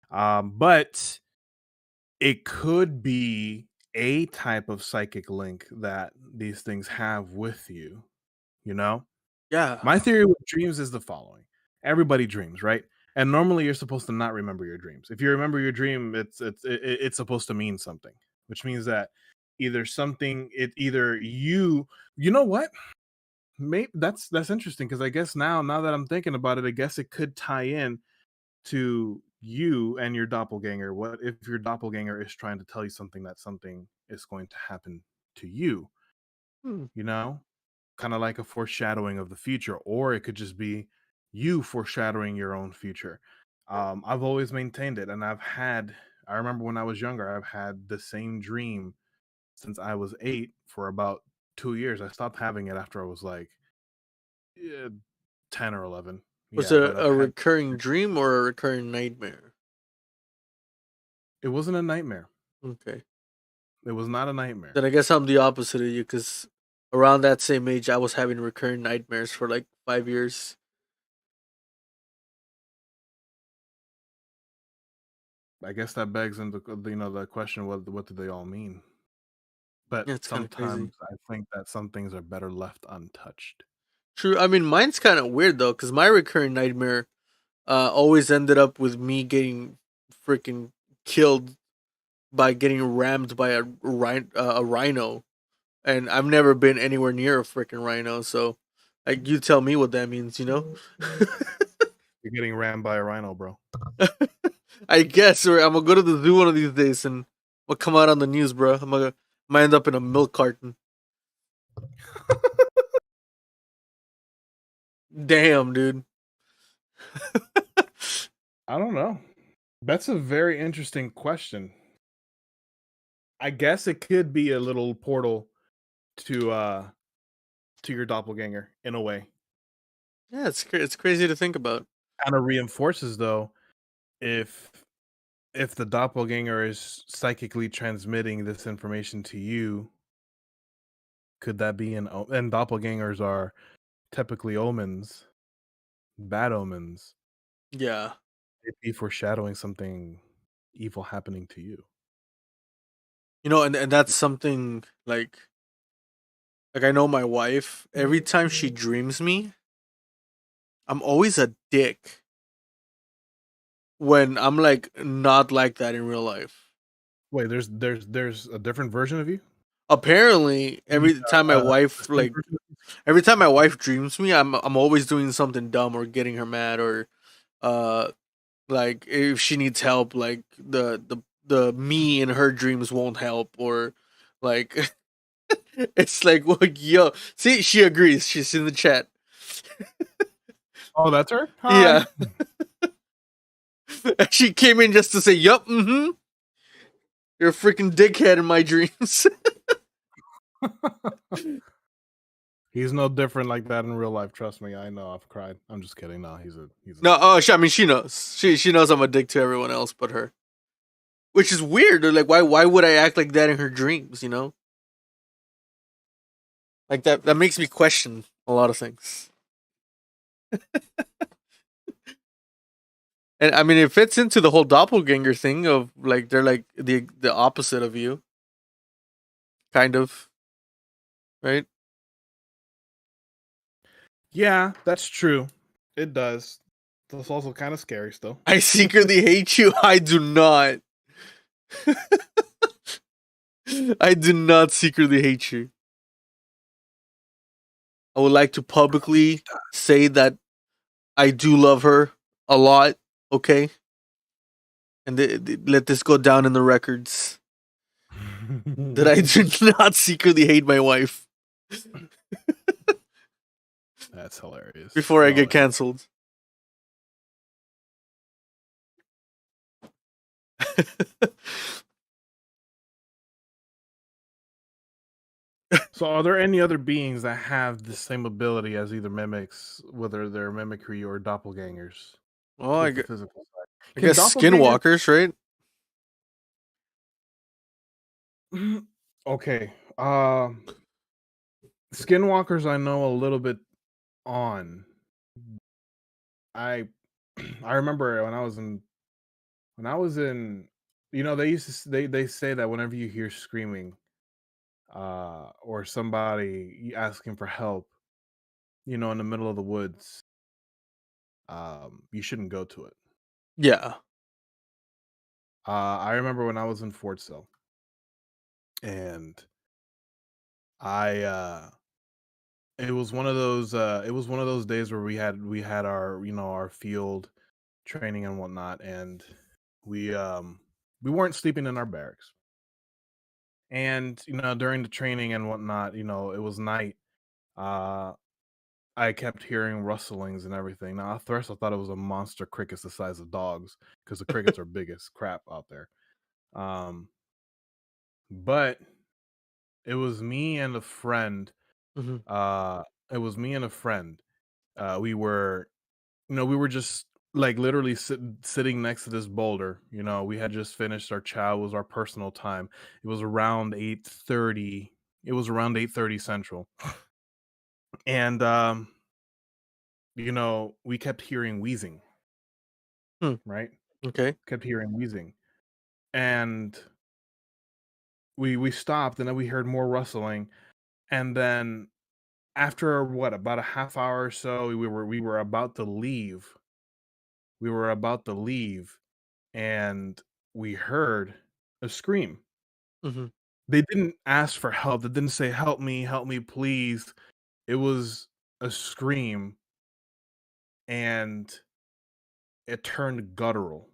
But it could be a type of psychic link that these things have with you, you know? Yeah. My theory with dreams is the following. Everybody dreams, right? And normally you're supposed to not remember your dreams. If you remember your dream, it's supposed to mean something, which means that either you know what? Maybe that's interesting because I guess now that I'm thinking about it, I guess it could tie in to you and your doppelganger. What if your doppelganger is trying to tell you something is going to happen to you, Hmm. you know? Kind of like a foreshadowing of the future, or it could just be you foreshadowing your own future. I've always maintained it, and I remember when I was younger, I've had the same dream since I was 8 for about 2 years. I stopped having it after I was like yeah, 10 or 11. Was Yeah, it but I've a had recurring dream or a recurring nightmare? it wasn't a nightmare. Okay. It was not a nightmare. Then I guess I'm the opposite of you because around that same age, I was having recurring nightmares for like 5 years. I guess that begs into the question, what do they all mean? But Yeah, it's kind of crazy. sometimes I think that some things are better left untouched. True. I mean, mine's kind of weird though because my recurring nightmare always ended up with me getting freaking killed by getting rammed by a rhino, and I've never been anywhere near a freaking rhino. So, like, you tell me what that means, you know? You're getting rammed by a rhino, bro. I guess, or I'm gonna go to the zoo one of these days and we'll come out on the news, bro. Might end up in a milk carton. Damn, dude. I don't know. That's a very interesting question. I guess it could be a little portal to to your doppelganger in a way. Yeah, it's crazy to think about. Kind of reinforces though if the doppelganger is psychically transmitting this information to you, could that be and doppelgangers are typically omens, bad omens. Yeah, It'd be foreshadowing something evil happening to you. and that's something like I know my wife. Every time she dreams me, I'm always a dick when I'm like not like that in real life. Wait, there's a different version of you? Apparently, You mean, the same version of every time my wife dreams me, I'm always doing something dumb or getting her mad or uh like if she needs help, like the me in her dreams won't help or like it's like well, yo, see, she agrees. She's in the chat. Oh, that's her? Hi. Yeah, she came in just to say, "Yup, mm-hmm. You're a freaking dickhead in my dreams." He's no different like that in real life, trust me. I know, I've cried. I'm just kidding. No, he's a No, good oh, guy. I mean, she knows. She knows I'm a dick to everyone else but her, which is weird. Like, why would I act like that in her dreams? You know, like that makes me question a lot of things. And I mean, it fits into the whole doppelganger thing of like they're like the opposite of you, kind of, right? Yeah, that's true. It does. That's also kind of scary still. I secretly hate you. I do not. I do not secretly hate you. I would like to publicly say that I do love her a lot. Okay, and let this go down in the records that I do not secretly hate my wife That's hilarious. before I No get way. canceled. So, are there any other beings that have the same ability as either mimics, whether they're mimicry or doppelgangers, Well, with the physical side? I Can guess doppelgangers? skinwalkers, right? Okay. Skinwalkers, I know a little bit on. I I remember when I was in, they used to they say that whenever you hear screaming, or somebody asking for help, in the middle of the woods, you shouldn't go to it. Yeah. I remember when I was in Fort Sill, and I it was one of those days where we had our our field training and whatnot, and we um we weren't sleeping in our barracks. And during the training and whatnot, it was night. Uh I kept hearing rustlings and everything. Now at first I thought it was a monster crickets the size of dogs, because the crickets are big as crap out there. Um but it was me and a friend. Hmm. Uh it was me and a friend. We were we were just like literally sitting next to this boulder. We had just finished our chow. It was our personal time. It was around 8:30. It was around 8:30 central. And we kept hearing wheezing, Hmm. right? Okay. Kept hearing wheezing. And we stopped, and then we heard more rustling. And then after what, about a half hour or so, we were about to leave. We were about to leave, and we heard a scream. Hmm. They didn't ask for help. They didn't say, help me, please." It was a scream, and it turned guttural.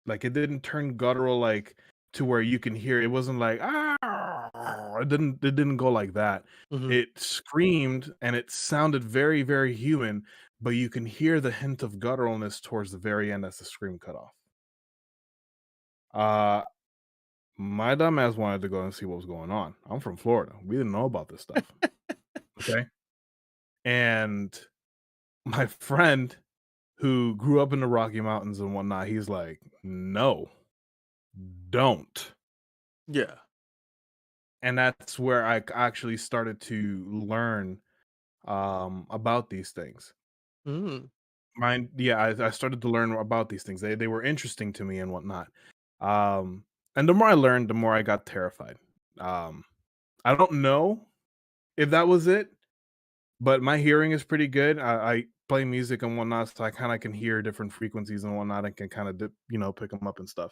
Like, it didn't turn guttural, like, to where you can hear it. It wasn't like, "Ah!" It didn't go like that. Hmm. It screamed, and it sounded very, very human, but you can hear the hint of gutturalness towards the very end as the scream cut off. Uh, my dumb ass wanted to go and see what was going on. I'm from Florida. We didn't know about this stuff, okay? And my friend, who grew up in the Rocky Mountains and whatnot, he's like, "No, don't." Yeah. And that's where I actually started to learn about these things. Mm. Yeah, I started to learn about these things. They were interesting to me and whatnot. Um, and the more I learned, the more I got terrified. Um, I don't know if that was it, but my hearing is pretty good. I play music and whatnot, so I kind of can hear different frequencies and whatnot, and can kind of pick them up and stuff.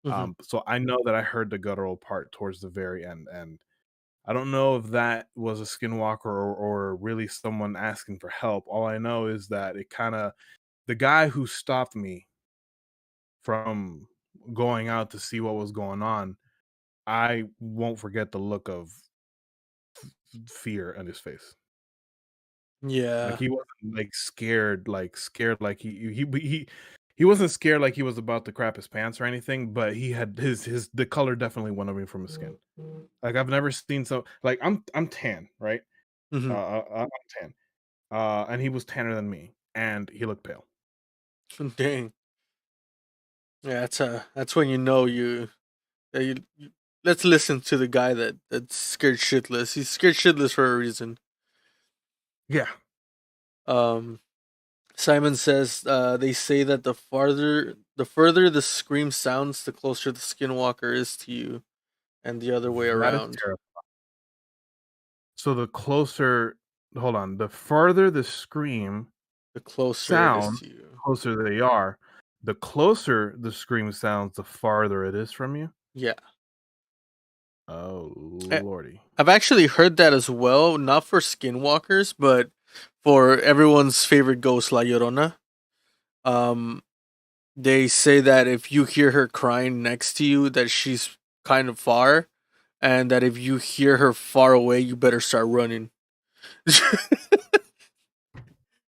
Hmm. So I know that I heard the guttural part towards the very end, and I don't know if that was a skinwalker, or really someone asking for help. All I know is that the guy who stopped me from going out to see what was going on, I won't forget the look of fear on his face. Like, Yeah. he wasn't like scared, like he wasn't scared like he was about to crap his pants or anything, but he had his the color definitely went away from his skin. Like, I've never seen so, like, I'm tan, right? Hmm. I'm tan. And he was tanner than me, and he looked pale. Dang. Yeah, that's when you know you let's listen to the guy that's scared shitless. He's scared shitless for a reason. Yeah, Um, Simon says they say that the further the scream sounds, the closer the skinwalker is to you, and the other way that is around. terrible. So the closer hold on, the farther the scream The closer it is sounds, to you. closer they are. The closer the scream sounds, the farther it is from you? Yeah. Oh, I, lordy. I've actually heard that as well, not for skinwalkers, but for everyone's favorite ghost, La Llorona. Um, they say that if you hear her crying next to you, that she's kind of far, and that if you hear her far away, you better start running.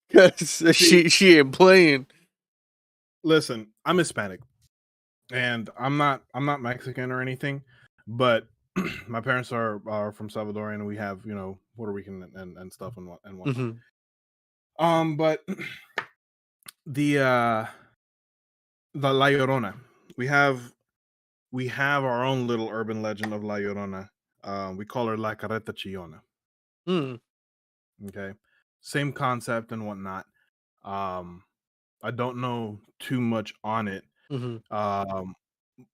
Because See, she ain't playing. listen, I'm Hispanic, and I'm not Mexican or anything, but my parents are from Salvador, and we have, Puerto Rican and stuff and whatnot. Hmm. But the uh the La Llorona. We have we have our own little urban legend of La Llorona. We call her La Carreta Chillona. Hmm. Okay, same concept and whatnot. Um, I don't know too much on it. Mm-hmm. Um,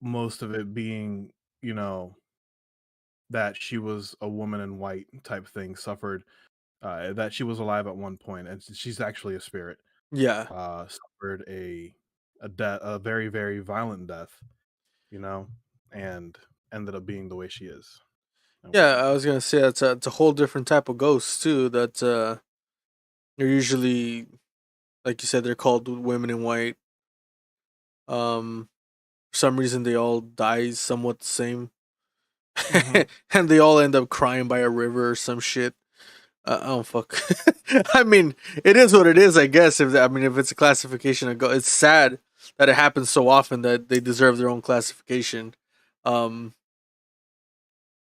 most of it being, you know, that she was a woman in white type thing, suffered that she was alive at one point, and she's actually a spirit. Yeah. Suffered a death, a very very violent death, you know, and ended up being the way she is and Yeah, whatnot. I was gonna say it's a whole different type of ghost too. That they're usually, like you said, they're called women in white. For some reason they all die somewhat the same, Hmm. and they all end up crying by a river or some shit. I don't fuck. I mean, it is what it is, I guess. If it's a classification, it's sad that it happens so often that they deserve their own classification. Um,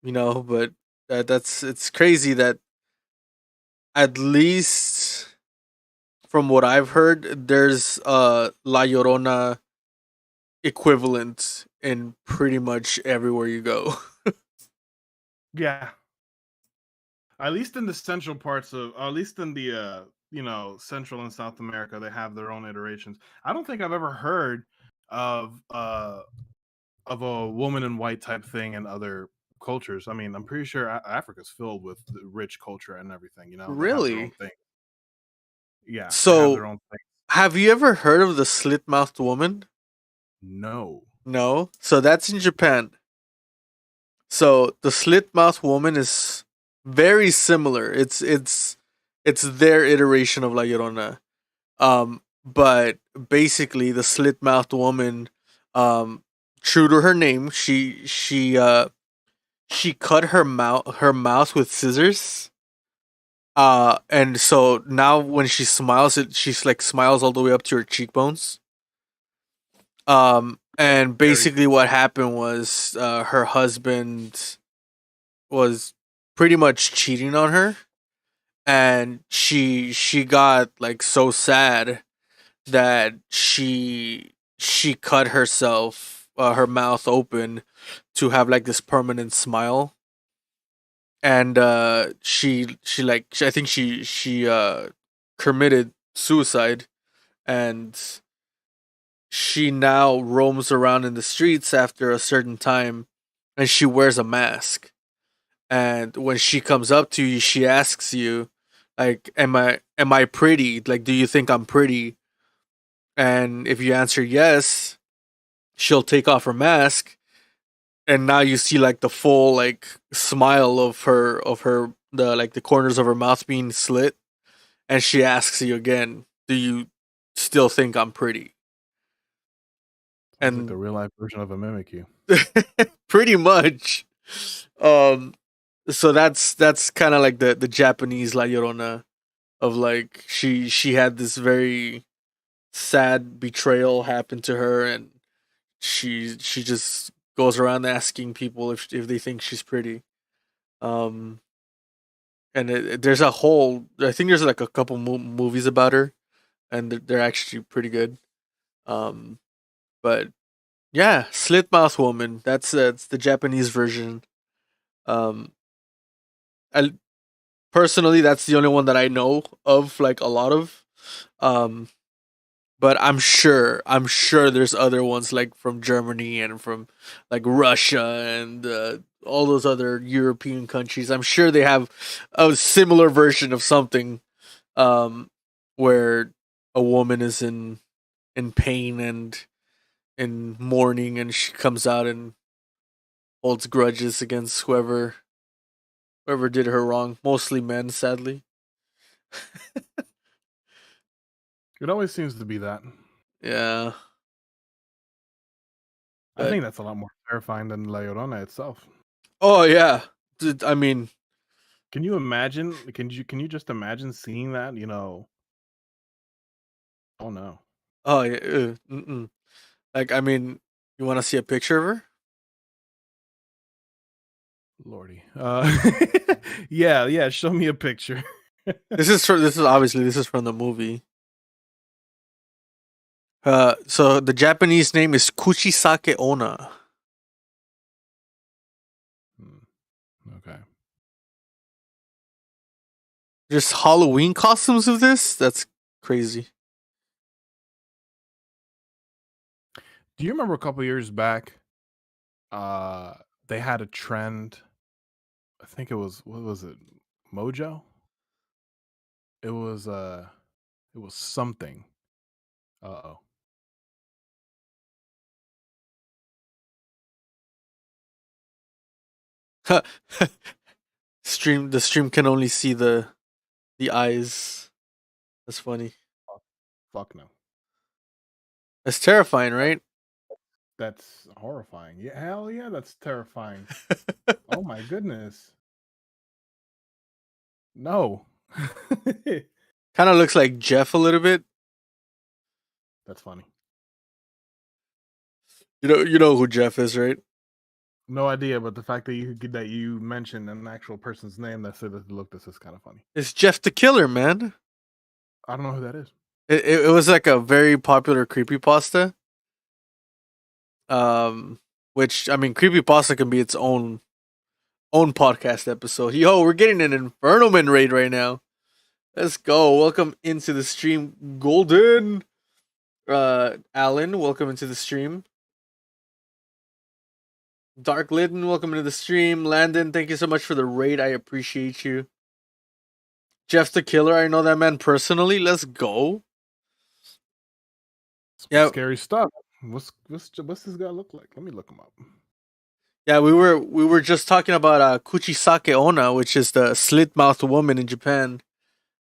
but that's it's crazy that at least from what I've heard, there's La Llorona equivalent in pretty much everywhere you go. Yeah, at least in the central parts of, at least in the Central and South America, they have their own iterations. I don't think I've ever heard of uh of a woman in white type thing in other cultures. I mean, I'm pretty sure Africa's filled with rich culture and everything. You know, they have their own Really? thing. Yeah, they have their So, own thing. have you ever heard of the slit mouthed woman? No. No. So that's in Japan. So the slit mouth woman is very similar. It's their iteration of La Llorona. But basically the slit mouthed woman, um, true to her name, she cut her mouth with scissors. And so now when she smiles, she's like smiles all the way up to her cheekbones. And Very. basically what happened was her husband was pretty much cheating on her, and she got like so sad that she cut herself, her mouth open, to have like this permanent smile. And I think she committed suicide. And she now roams around in the streets after a certain time, and she wears a mask. And when she comes up to you, she asks you, like, am I pretty? Like, do you think I'm pretty? And if you answer yes, she'll take off her mask, and now you see like the full like smile of her the corners of her mouth being slit. And she asks you again, do you still think I'm pretty? Sounds like the And real life version of a mimicry. pretty much. Um, so that's kind of like the Japanese La Llorona, of like she had this very sad betrayal happen to her, and she just goes around asking people if they think she's pretty. Um, and there's a whole, I think there's like a couple movies about her, and they're actually pretty good. Um, but yeah, slit mouth woman. That's the Japanese version. Um, I personally, that's the only one that I know of, like a lot of. Um, but I'm sure there's other ones like from Germany and from like Russia and all those other European countries. I'm sure they have a similar version of something, um, where a woman is in pain and in mourning, and she comes out and holds grudges against whoever did her wrong. Mostly men, sadly. It always seems to be that. Yeah, I but think that's a lot more terrifying than La Llorona itself. oh yeah, I mean, Can you imagine? Can you just imagine seeing that? Oh no, oh yeah, mm-mm. Like, I mean, you want to see a picture of her? lordy. Yeah, yeah. Show me a picture. This is from the movie. So the Japanese name is Kuchisake Ona. Hmm, okay. There's Halloween costumes of this? That's crazy. Do you remember a couple years back? They had a trend. I think it was what was it? Mojo? It was something. Uh-oh. The stream can only see the eyes. That's funny. Fuck no. That's terrifying, right? That's horrifying. Yeah, hell yeah, that's terrifying. Oh my goodness. No. Kind of looks like Jeff a little bit. That's funny. You know who Jeff is, right? No idea, but the fact that you mentioned an actual person's name that said that look, this is kind of funny. It's Jeff the Killer, man. I don't know who that is. It was like a very popular creepypasta. Which I mean, creepypasta can be its own podcast episode. Yo, we're getting an Infernoman raid right now. Let's go. Welcome into the stream, Golden. Alan, welcome into the stream. Dark Litten, welcome into the stream. Landon, thank you so much for the raid. I appreciate you. Jeff the Killer, I know that man personally. Let's go. Yeah, scary stuff. What's this guy look like? Let me look him up. Yeah, we were just talking about Kuchisake Onna, which is the slit-mouthed woman in Japan.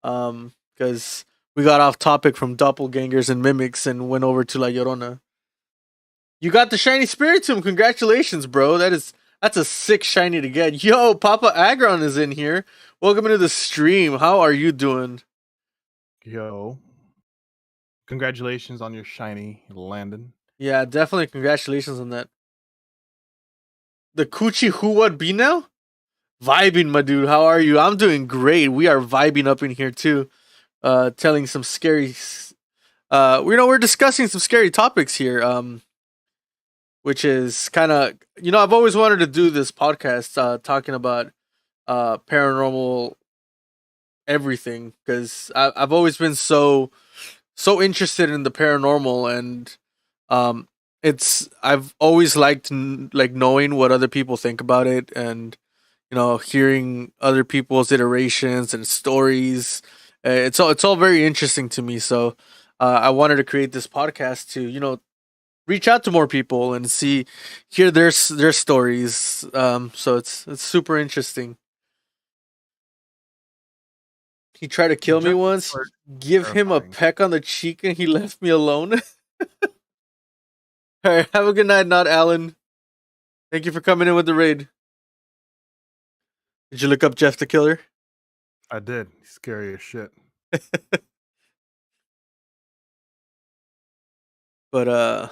Because we got off topic from doppelgangers and mimics and went over to La Llorona. You got the shiny spiritomb. Congratulations, bro. That's a sick shiny to get. Yo, Papa Agron is in here. Welcome into the stream. How are you doing? Yo. Congratulations on your shiny, Landon. Yeah, definitely congratulations on that. The Coochie Who What Be Now? Vibing, my dude. How are you? I'm doing great. We are vibing up in here too. Telling some scary we're discussing some scary topics here. Which is kind of, I've always wanted to do this podcast talking about paranormal everything, because I've always been so interested in the paranormal, and I've always liked like knowing what other people think about it, and hearing other people's iterations and stories. It's all very interesting to me. So I wanted to create this podcast to reach out to more people and hear their stories. So it's super interesting. He tried to kill me once. Give him a peck on the cheek and he left me alone. All right, have a good night, not Alan. Thank you for coming in with the raid. Did you look up Jeff the Killer? I did. He's scary as shit. But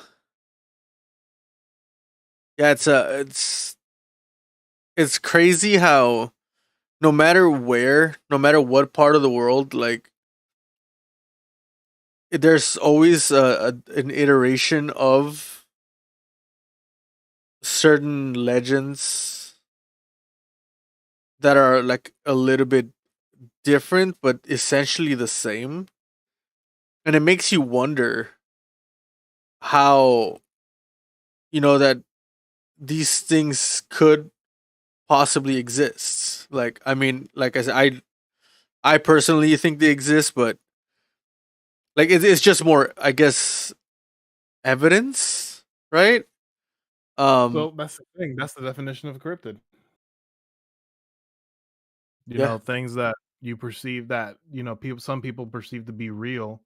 yeah, it's crazy how no matter what part of the world, like there's always an iteration of certain legends that are like a little bit different but essentially the same, and it makes you wonder how that these things could possibly exist. Like, I mean, like I said, I personally think they exist, but like it's just more, I guess, evidence, right? So that's the thing. That's the definition of a cryptid. You know, things that you perceive that some people perceive to be real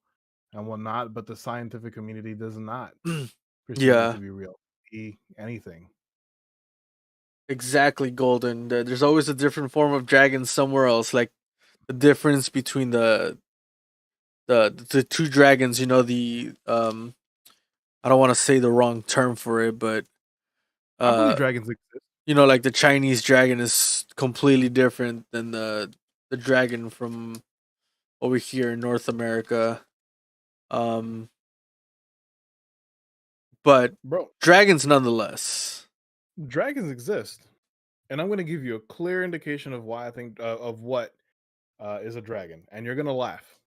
and whatnot, but the scientific community does not perceive it to be real. Be anything. Exactly, Golden. There's always a different form of dragon somewhere else. Like the difference between the two dragons. I don't want to say the wrong term for it, but I believe dragons exist. Like the Chinese dragon is completely different than the dragon from over here in North America. But dragons nonetheless. Dragons exist, and I'm going to give you a clear indication of why I think of what is a dragon, and you're gonna laugh.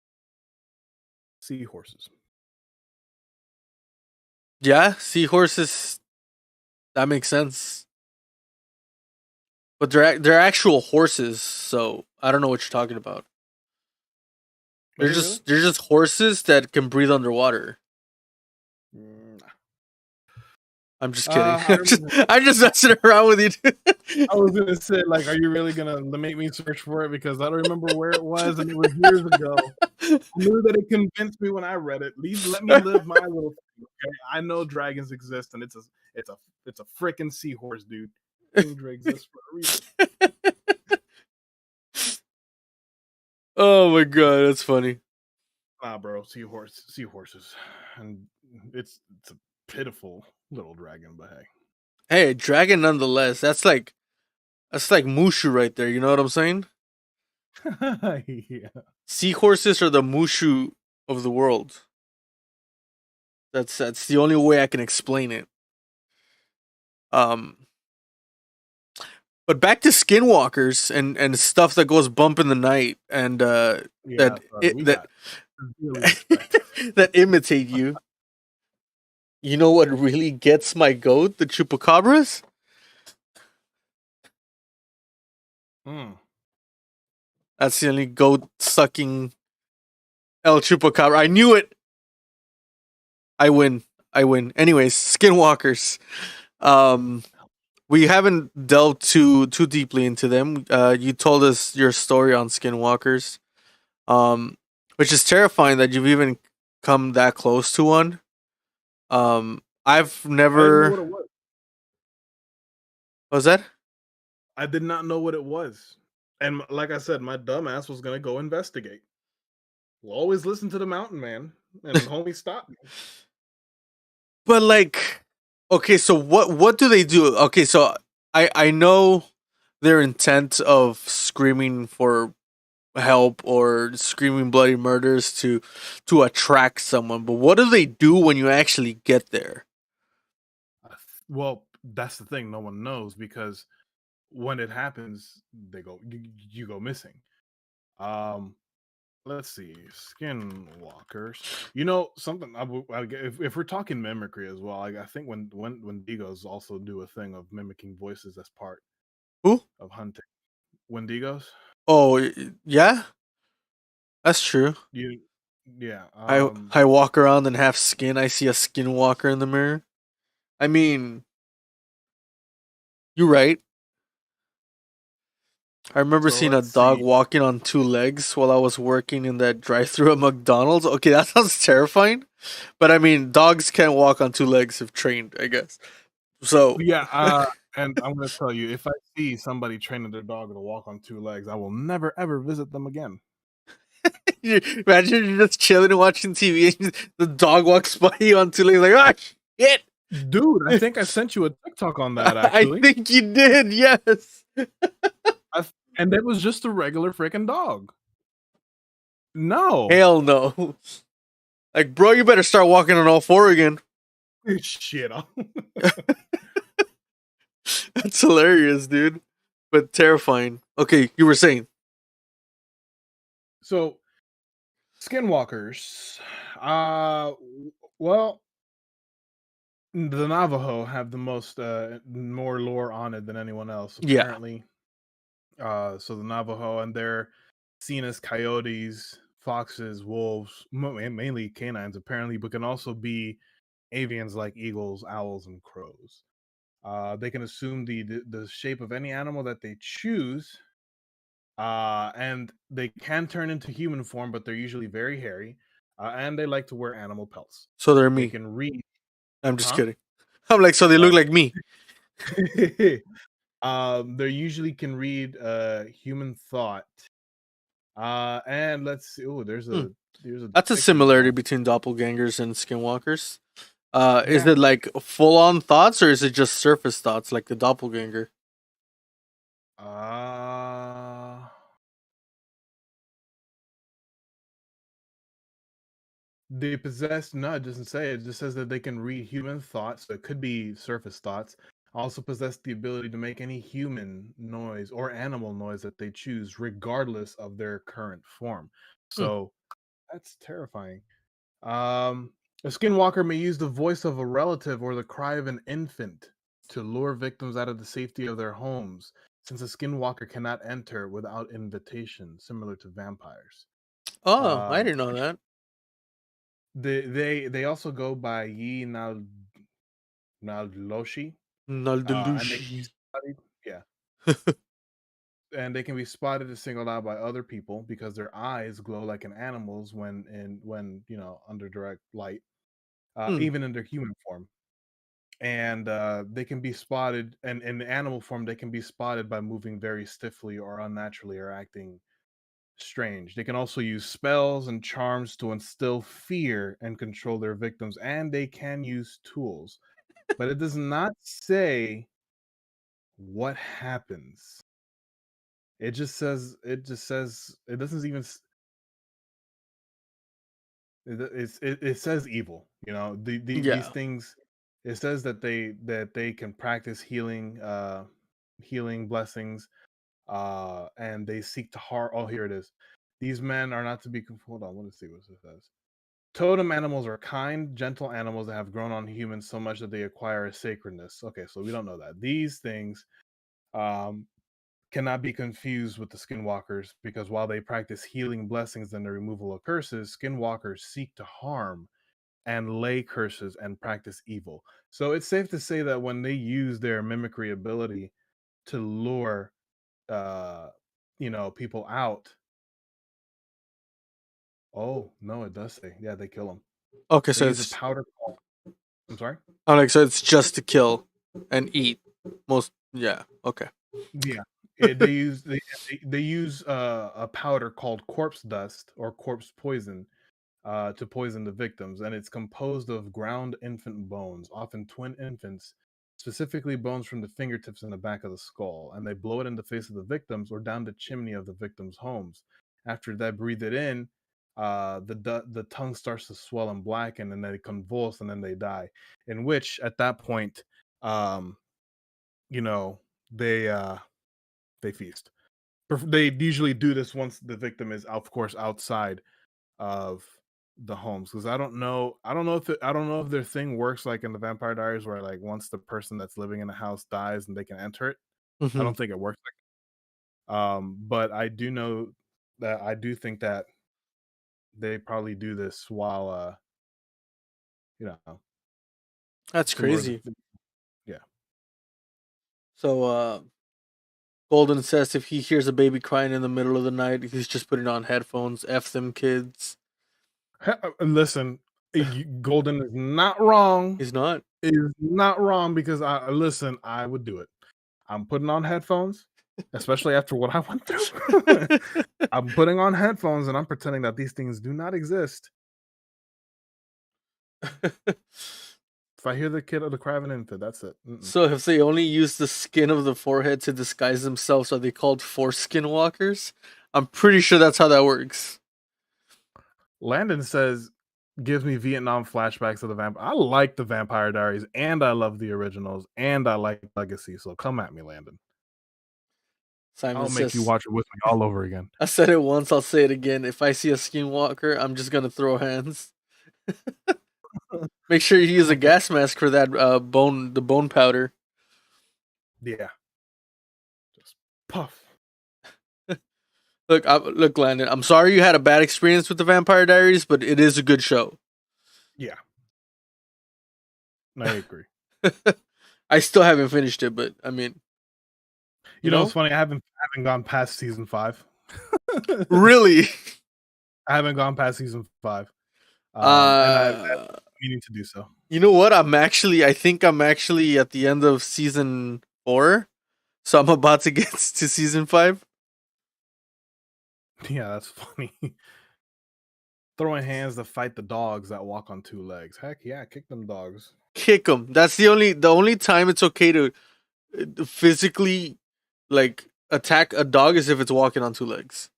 Seahorses. Yeah, seahorses. That makes sense. But they're actual horses, so I don't know what you're talking about. Are they really? They're just horses that can breathe underwater. Mm, I'm just kidding. I remember. I'm just messing around with you. I was gonna say, like, are you really gonna make me search for it? Because I don't remember where it was, and it was years ago. I knew that it convinced me when I read it. Let me live my little thing, okay? I know dragons exist, and it's a freaking seahorse, dude. Kingdra exists for a reason. Oh my god, that's funny. Nah, bro, seahorses, and it's a pitiful little dragon, but hey. Hey, dragon nonetheless. That's like Mushu right there. You know what I'm saying? Yeah. Seahorses are the Mushu of the world. That's the only way I can explain it. Um, but back to skinwalkers and stuff that goes bump in the night and Yeah, sorry, we got really that imitate you. You know what really gets my goat? The chupacabras. That's the only goat sucking El Chupacabra. I knew it. I win. Anyways, skinwalkers. We haven't delved too deeply into them. You told us your story on skinwalkers, which is terrifying that you've even come that close to one. I've I didn't know what never. it was. What was that? I did not know what it was. And like I said, my dumb ass was gonna go investigate. We'll always listen to the mountain man, and homie stopped me. But like, okay, so what do they do? Okay, so I know their intent of screaming for help or screaming bloody murders to attract someone, but what do they do when you actually get there? Well, that's the thing. No one knows because when it happens, you go missing. Um, let's see, skinwalkers. You know something? If we're talking mimicry as well, I think when Wendigos also do a thing of mimicking voices as part Who? of hunting. Wendigos. Oh, yeah, that's true. You, yeah. I walk around in half skin. I see a skinwalker in the mirror. I mean, you're right. I remember So seeing a let's dog see. walking on two legs while I was working in that drive-through at McDonald's. Okay, that sounds terrifying. But I mean, dogs can't walk on two legs if trained, I guess. So, Yeah, and I'm gonna tell you, if I see somebody training their dog to walk on two legs, I will never ever visit them again. imagine you're just chilling and watching TV and the dog walks by you on two legs, like, ah, shit. Dude, I think I sent you a TikTok on that I actually. think you did, yes. And that was just a regular freaking dog. No. Hell no. Like, bro, you better start walking on all four again. Shit. That's hilarious, dude. But terrifying. Okay, you were saying. So, skinwalkers. Well, the Navajo have the most more lore on it than anyone else Yeah. apparently. So the Navajo, and they're seen as coyotes, foxes, wolves, mainly canines apparently, but can also be avians like eagles, owls, and crows. They can assume the shape of any animal that they choose, and they can turn into human form, but they're usually very hairy, and they like to wear animal pelts. So they're They me. can read, I'm just huh? kidding. I'm like, so they look like me. They usually can read human thought. And let's see. Oh, Hmm. there's a That's a depiction of similarity one. between doppelgangers and skinwalkers. Is Yeah. it like full on thoughts or is it just surface thoughts like the doppelganger? Uh they possess, no, it doesn't say. It just says that they can read human thoughts. So it could be surface thoughts. also possess the ability to make any human noise or animal noise that they choose, regardless of their current form. Hmm. So that's terrifying. A skinwalker may use the voice of a relative or the cry of an infant to lure victims out of the safety of their homes, since a skinwalker cannot enter without invitation, similar to vampires. Oh, I Um, didn't know that. they also go by Naldoshi, and they can be Naldelushi. spotted, yeah, and they can be spotted and singled out by other people because their eyes glow like an animal's when under direct light, Hmm. even in their human form. And they can be spotted, and in the animal form, they can be spotted by moving very stiffly or unnaturally or acting strange. They can also use spells and charms to instill fear and control their victims, and they can use tools. But it does not say what happens. It just says it doesn't even it says evil. These Yeah. things. It says that they can practice healing blessings, and they seek to harm. Oh, here it is. These men are not to be. Hold on, let me see what it says. Totem animals are kind, gentle animals that have grown on humans so much that they acquire a sacredness. Okay, so we don't know that. These things um, cannot be confused with the skinwalkers because while they practice healing blessings and the removal of curses, skinwalkers seek to harm and lay curses and practice evil. So it's safe to say that when they use their mimicry ability to lure uh people out. Oh, no, it does say. Yeah, they kill them. Okay, They so use a it's powder called. I'm sorry? so it's just to kill and eat. Most yeah. Okay. Yeah. They use a powder called corpse dust or corpse poison to poison the victims, and it's composed of ground infant bones, often twin infants, specifically bones from the fingertips and the back of the skull, and they blow it in the face of the victims or down the chimney of the victims' homes. After they breathe it in, the tongue starts to swell and blacken, and they convulse, and then they die. In which, at that point, um, you know, they they feast. They usually do this once the victim is, of course, outside of the homes, because I don't know if their thing works like in the Vampire Diaries where like once the person that's living in the house dies and they can enter it. I Hmm. don't think it works like but I do know that I do think that they probably do this while you know That's to lure crazy. yeah. So Golden says if he hears a baby crying in the middle of the night, he's just putting on headphones. F them kids. Listen, Golden is not wrong. He's not. Is not wrong because I would do it. I'm putting on headphones, especially after what I went through. I'm putting on headphones and I'm pretending that these things do not exist. If I hear the kid or the cry of an infant, that's it. Mm-mm. So if they only use the skin of the forehead to disguise themselves, are they called foreskin walkers? I'm pretty sure that's how that works. Landon says, gives me Vietnam flashbacks of the vampire. I like the Vampire Diaries and I love the originals and I like Legacy. So come at me, Landon. Simon I'll make you says, watch it with me all over again. I said it once, I'll say it again. If I see a skinwalker, I'm just gonna throw hands. Make sure you use a gas mask for that the bone powder. Yeah. Just puff. Look, Landon. I'm sorry you had a bad experience with the Vampire Diaries, but it is a good show. Yeah. I agree. I still haven't finished it, but I mean, You know, it's funny. I haven't gone past season 5. Really? I haven't gone past season 5. And I'm meaning to do so. You know what? I think I'm actually at the end of season 4, so I'm about to get to season 5. Yeah, that's funny. Throwing hands to fight the dogs that walk on 2 legs. Heck yeah, kick them dogs. Kick them. That's the only time it's okay to physically like attack a dog is if it's walking on 2 legs.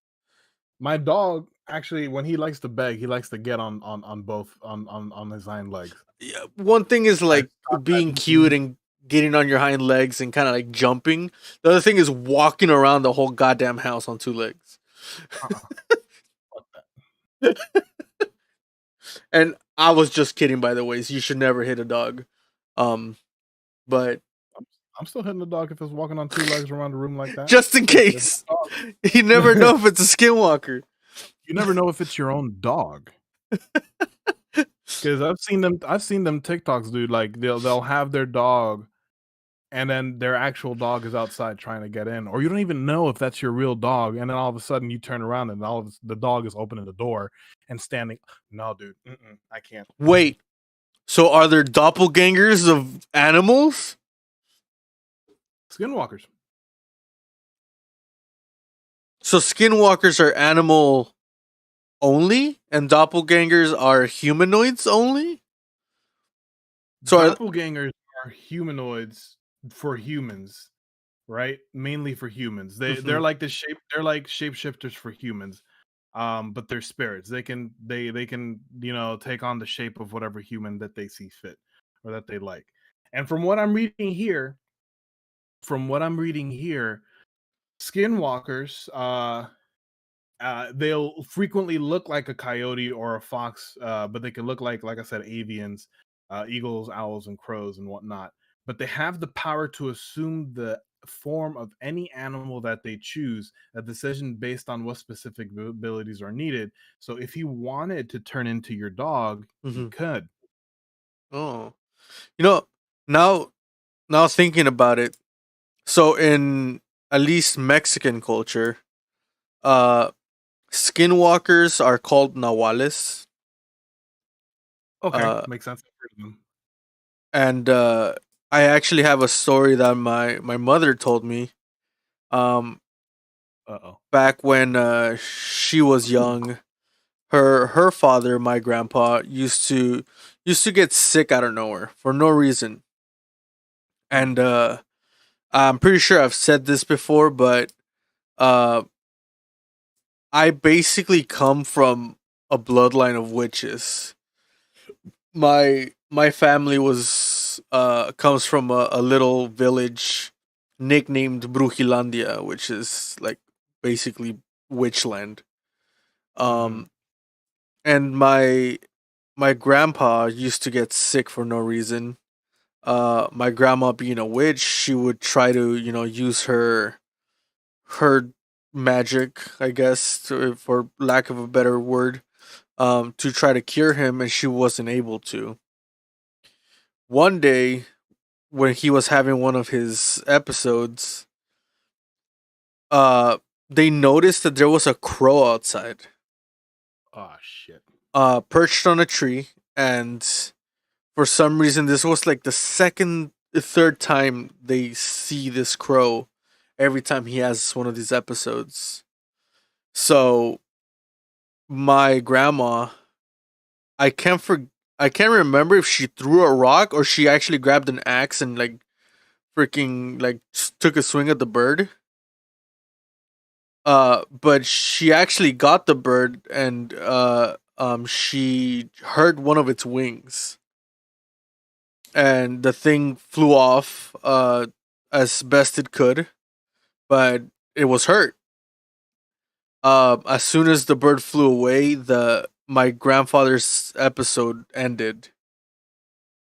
My dog actually, when he likes to beg, he likes to get on both on his hind legs. Yeah, one thing is like being cute and getting on your hind legs and kind of like jumping. The other thing is walking around the whole goddamn house on two legs. And I was just kidding, by the way. So you should never hit a dog. But I'm still hitting the dog if it's walking on two legs around the room like that. Just in case. You never know if it's a skinwalker. You never know if it's your own dog. Because I've seen them TikToks, dude. Like they'll have their dog, and then their actual dog is outside trying to get in, or you don't even know if that's your real dog, and then all of a sudden you turn around and the dog is opening the door and standing. No, dude, I can't. Wait, so are there doppelgangers of animals? Skinwalkers. So skinwalkers are animal only, and doppelgangers are humanoids only. So doppelgangers are humanoids for humans, right? Mainly for humans. They're like they're like shapeshifters for humans. But they're spirits. They can take on the shape of whatever human that they see fit or that they like. And from what I'm reading here, skinwalkers, they'll frequently look like a coyote or a fox, but they can look like I said, avians, eagles, owls, and crows and whatnot. But they have the power to assume the form of any animal that they choose, a decision based on what specific abilities are needed. So if he wanted to turn into your dog, he could. Oh, now thinking about it, so in at least Mexican culture, skinwalkers are called nahuales. Okay, makes sense. And I actually have a story that my mother told me. Back when she was young, her father, my grandpa, used to get sick out of nowhere for no reason. And I'm pretty sure I've said this before, but I basically come from a bloodline of witches. My family comes from a little village nicknamed Brujilandia, which is like basically witchland. And my grandpa used to get sick for no reason. My grandma being a witch, she would try to, use her magic, I guess, for lack of a better word, to try to cure him, and she wasn't able to. One day, when he was having one of his episodes, they noticed that there was a crow outside. Oh shit. Perched on a tree, and for some reason, this was like the third time they see this crow every time he has one of these episodes. So my grandma, I can't remember if she threw a rock or she actually grabbed an axe and like freaking like took a swing at the bird. But she actually got the bird, and she hurt one of its wings, and the thing flew off as best it could, but it was hurt. As soon as the bird flew away, my grandfather's episode ended.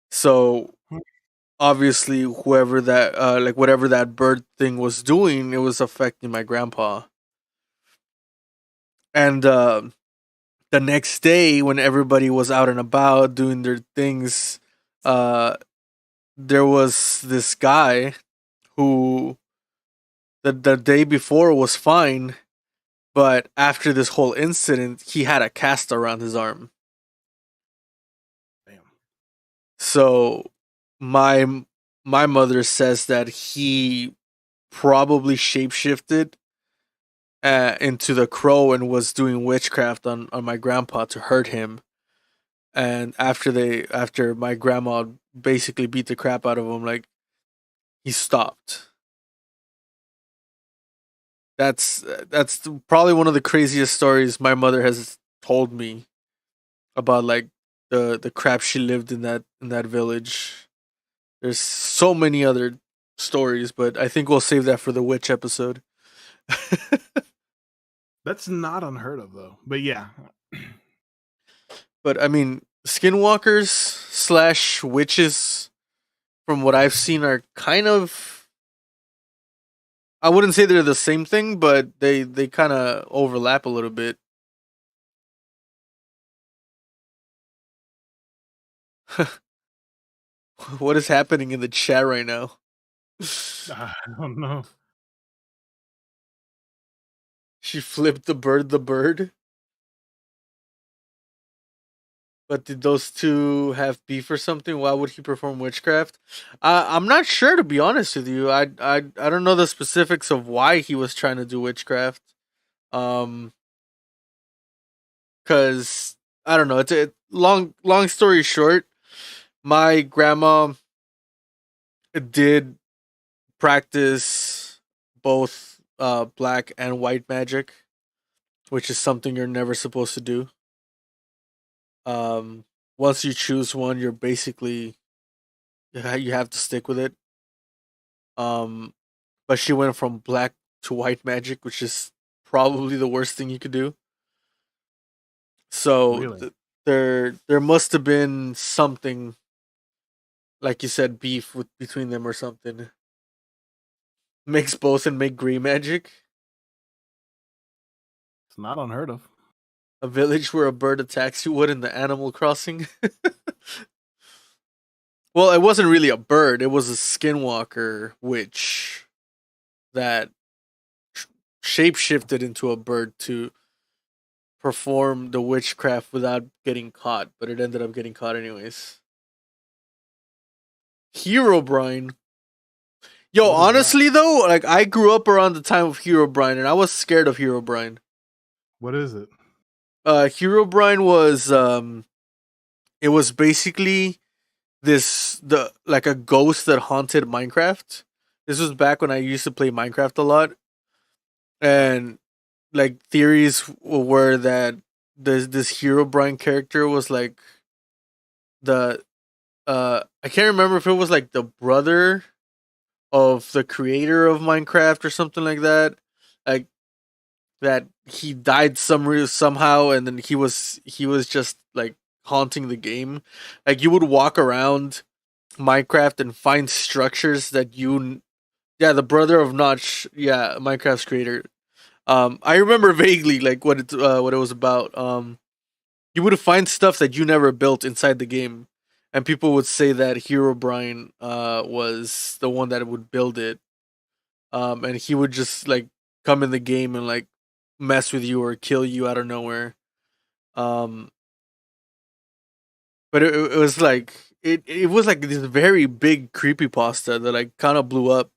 So obviously, whoever that whatever that bird thing was doing, it was affecting my grandpa. And the next day, when everybody was out and about doing their things, there was this guy who the day before was fine, but after this whole incident, he had a cast around his arm. Damn. So my mother says that he probably shapeshifted into the crow and was doing witchcraft on my grandpa to hurt him. And after my grandma basically beat the crap out of him, like, he stopped. That's probably one of the craziest stories my mother has told me about, like, the crap she lived in that village. There's so many other stories, but I think we'll save that for the witch episode. That's not unheard of though. But yeah. But I mean, skinwalkers slash witches, from what I've seen, are kind of. I wouldn't say they're the same thing, but they kind of overlap a little bit. What is happening in the chat right now? I don't know. She flipped the bird, the bird. But did those two have beef or something? Why would he perform witchcraft? I'm not sure, to be honest with you. I don't know the specifics of why he was trying to do witchcraft. Cause I don't know. It's a long story short. My grandma did practice both black and white magic, which is something you're never supposed to do. Um, Once you choose one, you're basically you have to stick with it. Um, but she went from black to white magic, which is probably the worst thing you could do. So Really? there must have been something, like you said, beef between them or something. Mix both and make green magic. It's not unheard of. A village where a bird attacks you. What in the Animal Crossing? Well, it wasn't really a bird. It was a skinwalker witch that shapeshifted into a bird to perform the witchcraft without getting caught, but it ended up getting caught anyways. Herobrine. Yo, honestly though, like I grew up around the time of Herobrine and I was scared of Herobrine. What is it? Herobrine was it was basically the like a ghost that haunted Minecraft. This was back when I used to play Minecraft a lot. And like theories were that this Herobrine character was like the I can't remember if it was like the brother of the creator of Minecraft or something like that. Like that he died somehow and then he was just like haunting the game. Like you would walk around Minecraft and find structures that you yeah, the brother of Notch, yeah, Minecraft's creator. I remember vaguely like what it was about. You would find stuff that you never built inside the game, and people would say that Herobrine was the one that would build it. And he would just like come in the game and like mess with you or kill you out of nowhere. Um, but it was like it was like this very big creepy pasta that like kind of blew up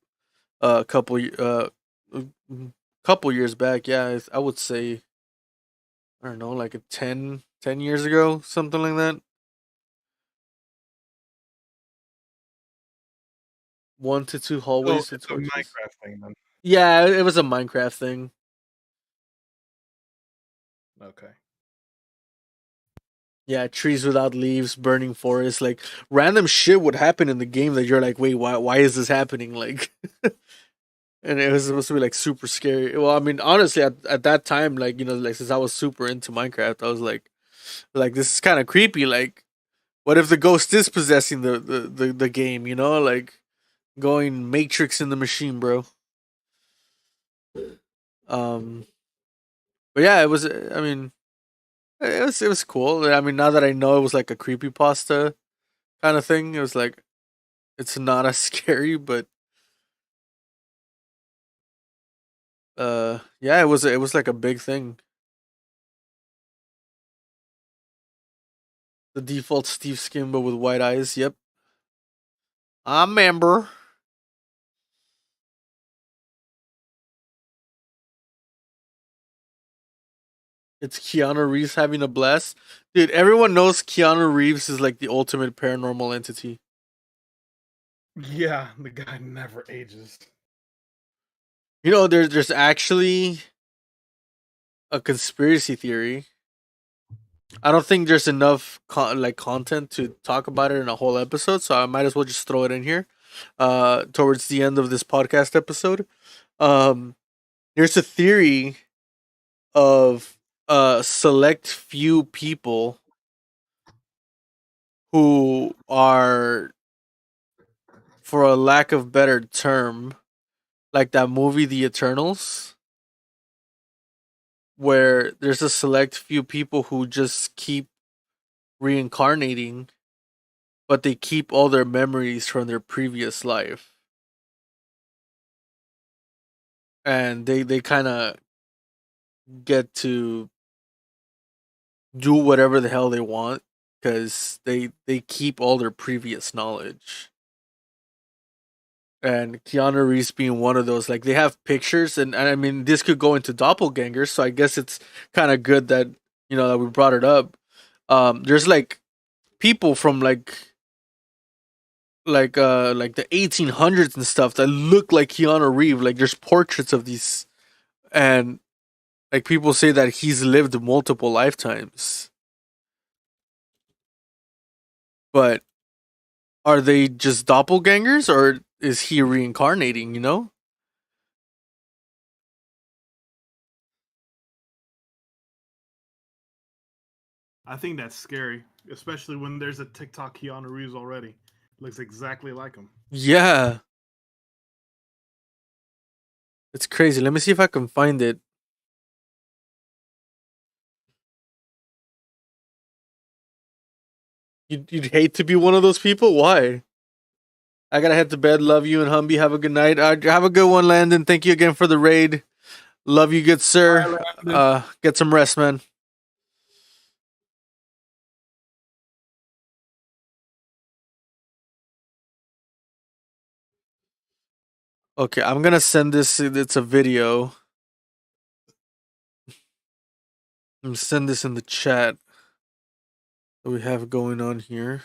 a couple years back. Yeah, I would say I don't know, like 10 years ago, something like that. 1 to 2 Oh, hallways to it's a torches. Minecraft thing then. Yeah, it was a Minecraft thing. Okay. Yeah, trees without leaves, burning forests, like random shit would happen in the game that you're like, wait, why is this happening? Like, and it was supposed to be like super scary. Well, I mean, honestly, at that time, like like since I was super into Minecraft, I was like this is kind of creepy. Like, what if the ghost is possessing the game? Like going Matrix in the machine, bro. Um, but yeah, it was. I mean, it was cool. I mean, now that I know it was like a creepy pasta kind of thing, it was like it's not as scary, but yeah, it was like a big thing. The default Steve skin, but with white eyes. Yep, I remember. It's Keanu Reeves having a blast, dude. Everyone knows Keanu Reeves is like the ultimate paranormal entity. Yeah, the guy never ages. There's actually a conspiracy theory I don't think there's enough content to talk about it in a whole episode, so I might as well just throw it in here. Towards the end of this podcast episode, um, there's a theory of a select few people who are, for a lack of better term, like that movie The Eternals, where there's a select few people who just keep reincarnating, but they keep all their memories from their previous life. And they kind of get to do whatever the hell they want because they keep all their previous knowledge. And Keanu Reeves being one of those, like they have pictures, and I mean this could go into doppelgangers, so I guess it's kind of good that that we brought it up. There's like people from like the 1800s and stuff that look like Keanu Reeves. Like there's portraits of these, and like people say that he's lived multiple lifetimes. But are they just doppelgangers, or is he reincarnating? I think that's scary, especially when there's a TikTok Keanu Reeves already. Looks exactly like him. Yeah, it's crazy. Let me see if I can find it. You'd hate to be one of those people. Why? I gotta head to bed. Love you and Humby. Have a good night. Have a good one, Landon. Thank you again for the raid. Love you, good sir. Get some rest, man. Okay, I'm gonna send this. It's a video. I'm gonna send this in the chat that we have going on here.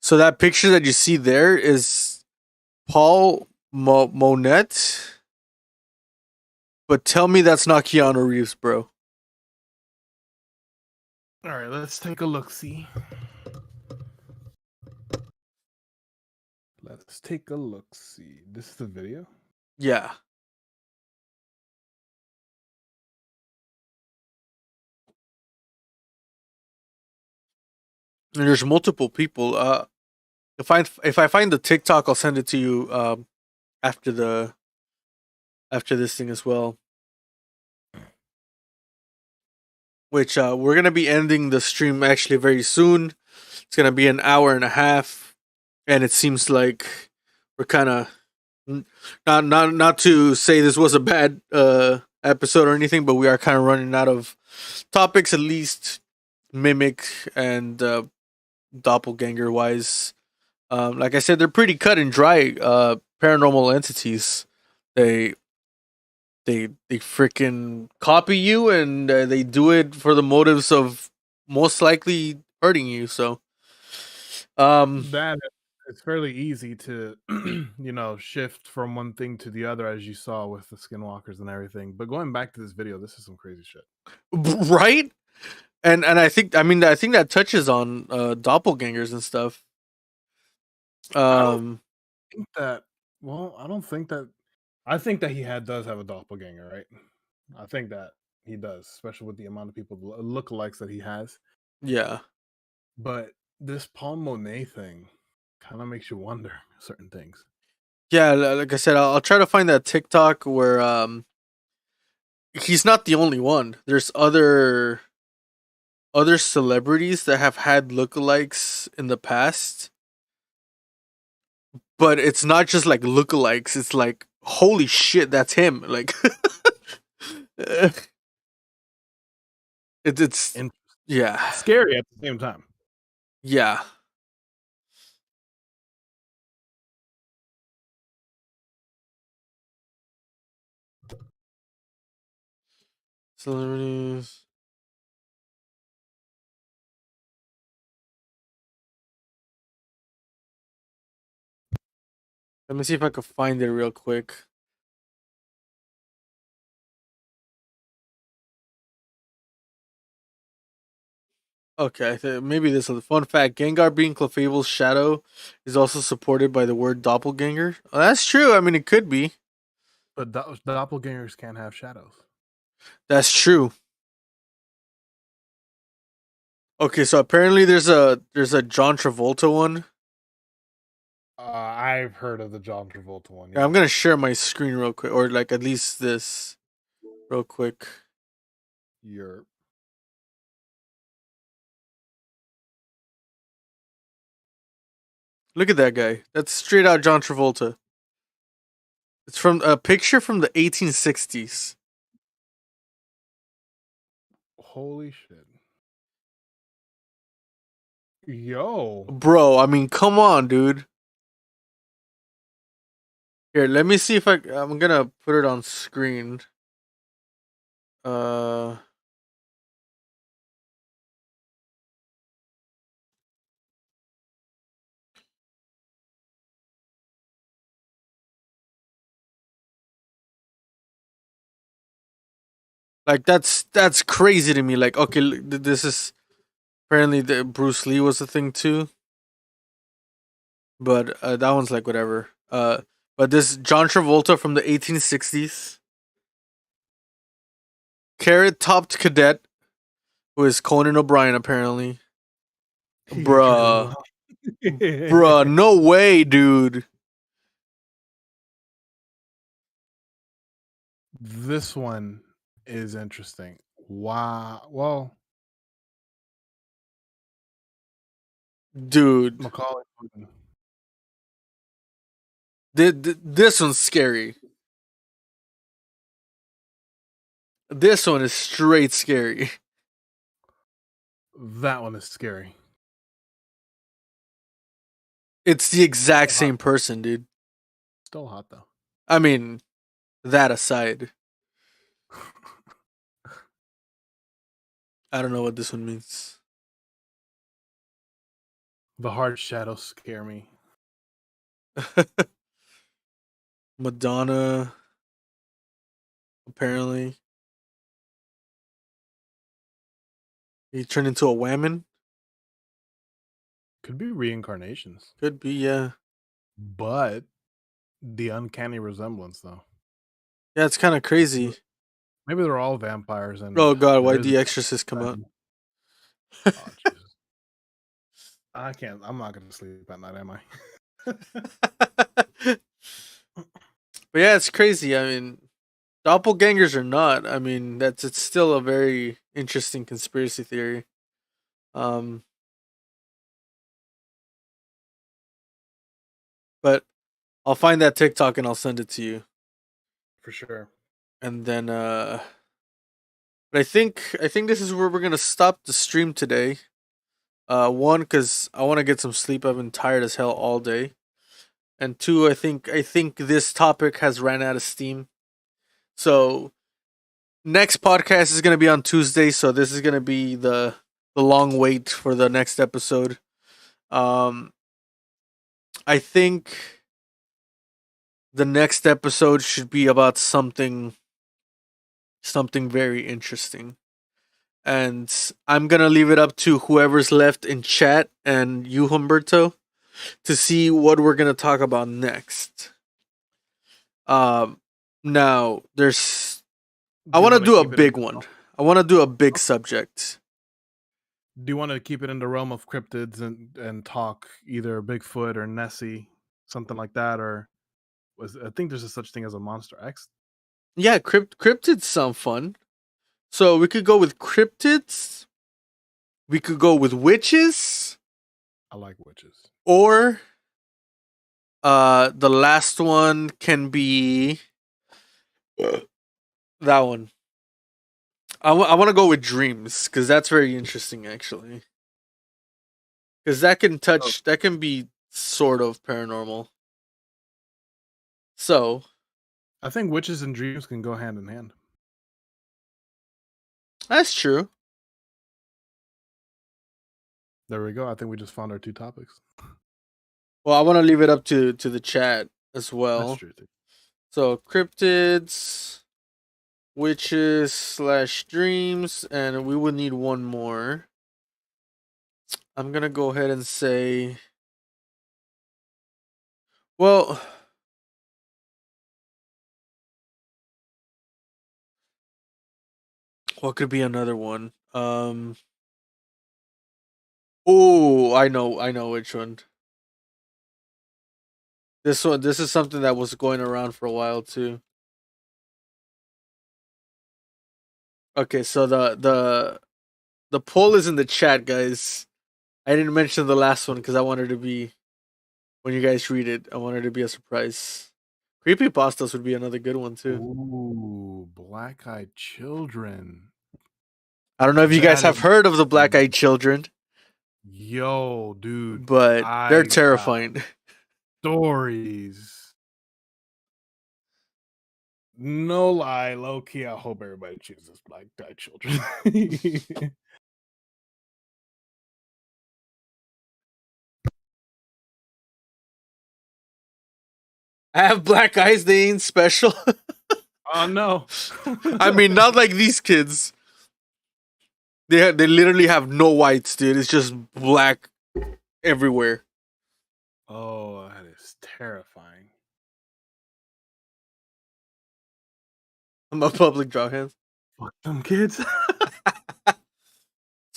So that picture that you see there is Paul Monet. But tell me that's not Keanu Reeves, bro. All right, let's take a look. See. Let's take a look. See. This is the video. Yeah. And there's multiple people. If I find the TikTok, I'll send it to you after the after this thing as well. Which we're gonna be ending the stream actually very soon. It's gonna be an hour and a half, and it seems like we're kind of not to say this was a bad episode or anything, but we are kind of running out of topics, at least mimic and doppelganger wise. Like I said, they're pretty cut and dry paranormal entities. They they freaking copy you, and they do it for the motives of most likely hurting you. So, That it's fairly easy to, shift from one thing to the other, as you saw with the skinwalkers and everything. But going back to this video, this is some crazy shit. right? And I think that touches on doppelgangers and stuff. Think that. Well, I don't think that. I think that does have a doppelganger, right? I think that he does, especially with the amount of people lookalikes that he has. Yeah. But this Paul Monet thing kind of makes you wonder certain things. Yeah, like I said, I'll try to find that TikTok where he's not the only one. There's other celebrities that have had lookalikes in the past, but it's not just like lookalikes. It's like, holy shit, that's him. Like, it's And yeah, scary at the same time. yeah. Celebrities. Let me see if I can find it real quick. Okay, maybe this is a fun fact. Gengar being Clefable's shadow is also supported by the word doppelganger. Oh, that's true. I mean, it could be. But doppelgangers can't have shadows. That's true. Okay, so apparently there's a John Travolta one. I've heard of the John Travolta one. Yeah, I'm gonna share my screen real quick, or like at least this real quick. Europe. Look at that guy. That's straight out John Travolta. It's from a picture from the 1860s. Holy shit. Yo. Bro, I mean, come on, dude. Here, let me see if I'm gonna put it on screen. Uh like that's crazy to me. Like, okay, this is apparently the Bruce Lee was a thing too. But that one's like whatever. But this John Travolta from the 1860s, carrot topped cadet, who is Conan O'Brien apparently. Bruh, bruh, no way, dude. This one is interesting. Wow. Well, Dude, Macaulay Culkin. this one's scary. This one is straight scary. That one is scary. It's the exact same person, dude. Still hot though. I mean, that aside, I don't know what this one means. The hard shadows scare me. Madonna, apparently. He turned into a whammon? Could be reincarnations. Could be, yeah. But the uncanny resemblance though. Yeah, it's kind of crazy. Maybe they're all vampires and Oh god, why there did is The a- Exorcist come out? Oh, Jesus. I can't. I'm not gonna sleep at night, am I? But yeah, it's crazy. I mean, doppelgangers or not, I mean, it's still a very interesting conspiracy theory. Um, but I'll find that TikTok and I'll send it to you. For sure. And then but I think this is where we're gonna stop the stream today. One, because I want to get some sleep. I've been tired as hell all day. And two, I think this topic has ran out of steam. So next podcast is gonna be on Tuesday, so this is gonna be the long wait for the next episode. Um I think the next episode should be about something very interesting. And I'm gonna leave it up to whoever's left in chat and you, Humberto, to see what we're gonna talk about next. Now there's I want to do a big one. I want to do a big subject. Do you want to keep it in the realm of cryptids and talk either Bigfoot or Nessie, something like that, or I think there's a such thing as a Monster X? Yeah, cryptids sound fun. So we could go with cryptids. We could go with witches, I like witches. or the last one can be that one. I want to go with dreams because that's very interesting actually. Because that can be sort of paranormal. So I think witches and dreams can go hand in hand. that's true. There we go. I think we just found our two topics. Well, I want to leave it up to the chat as well. That's true. Too. So cryptids, witches / dreams, and we would need one more. I'm gonna go ahead and say, well, what could be another one? Oh, I know which one. This is something that was going around for a while too. Okay, so the poll is in the chat, guys. I didn't mention the last one because I wanted to be when you guys read it. I wanted to be a surprise. Creepy pastas would be another good one too. Ooh, black-eyed children. I don't know if you guys have heard of the black-eyed children. Yo, dude, but they're terrifying. Stories. No lie, low key. I hope everybody chooses black-eyed children. I have black eyes. They ain't special. Oh no! I mean, not like these kids. They literally have no whites, dude. It's just black everywhere. Oh, that is terrifying. I'm a public draw hands. Fuck them kids. So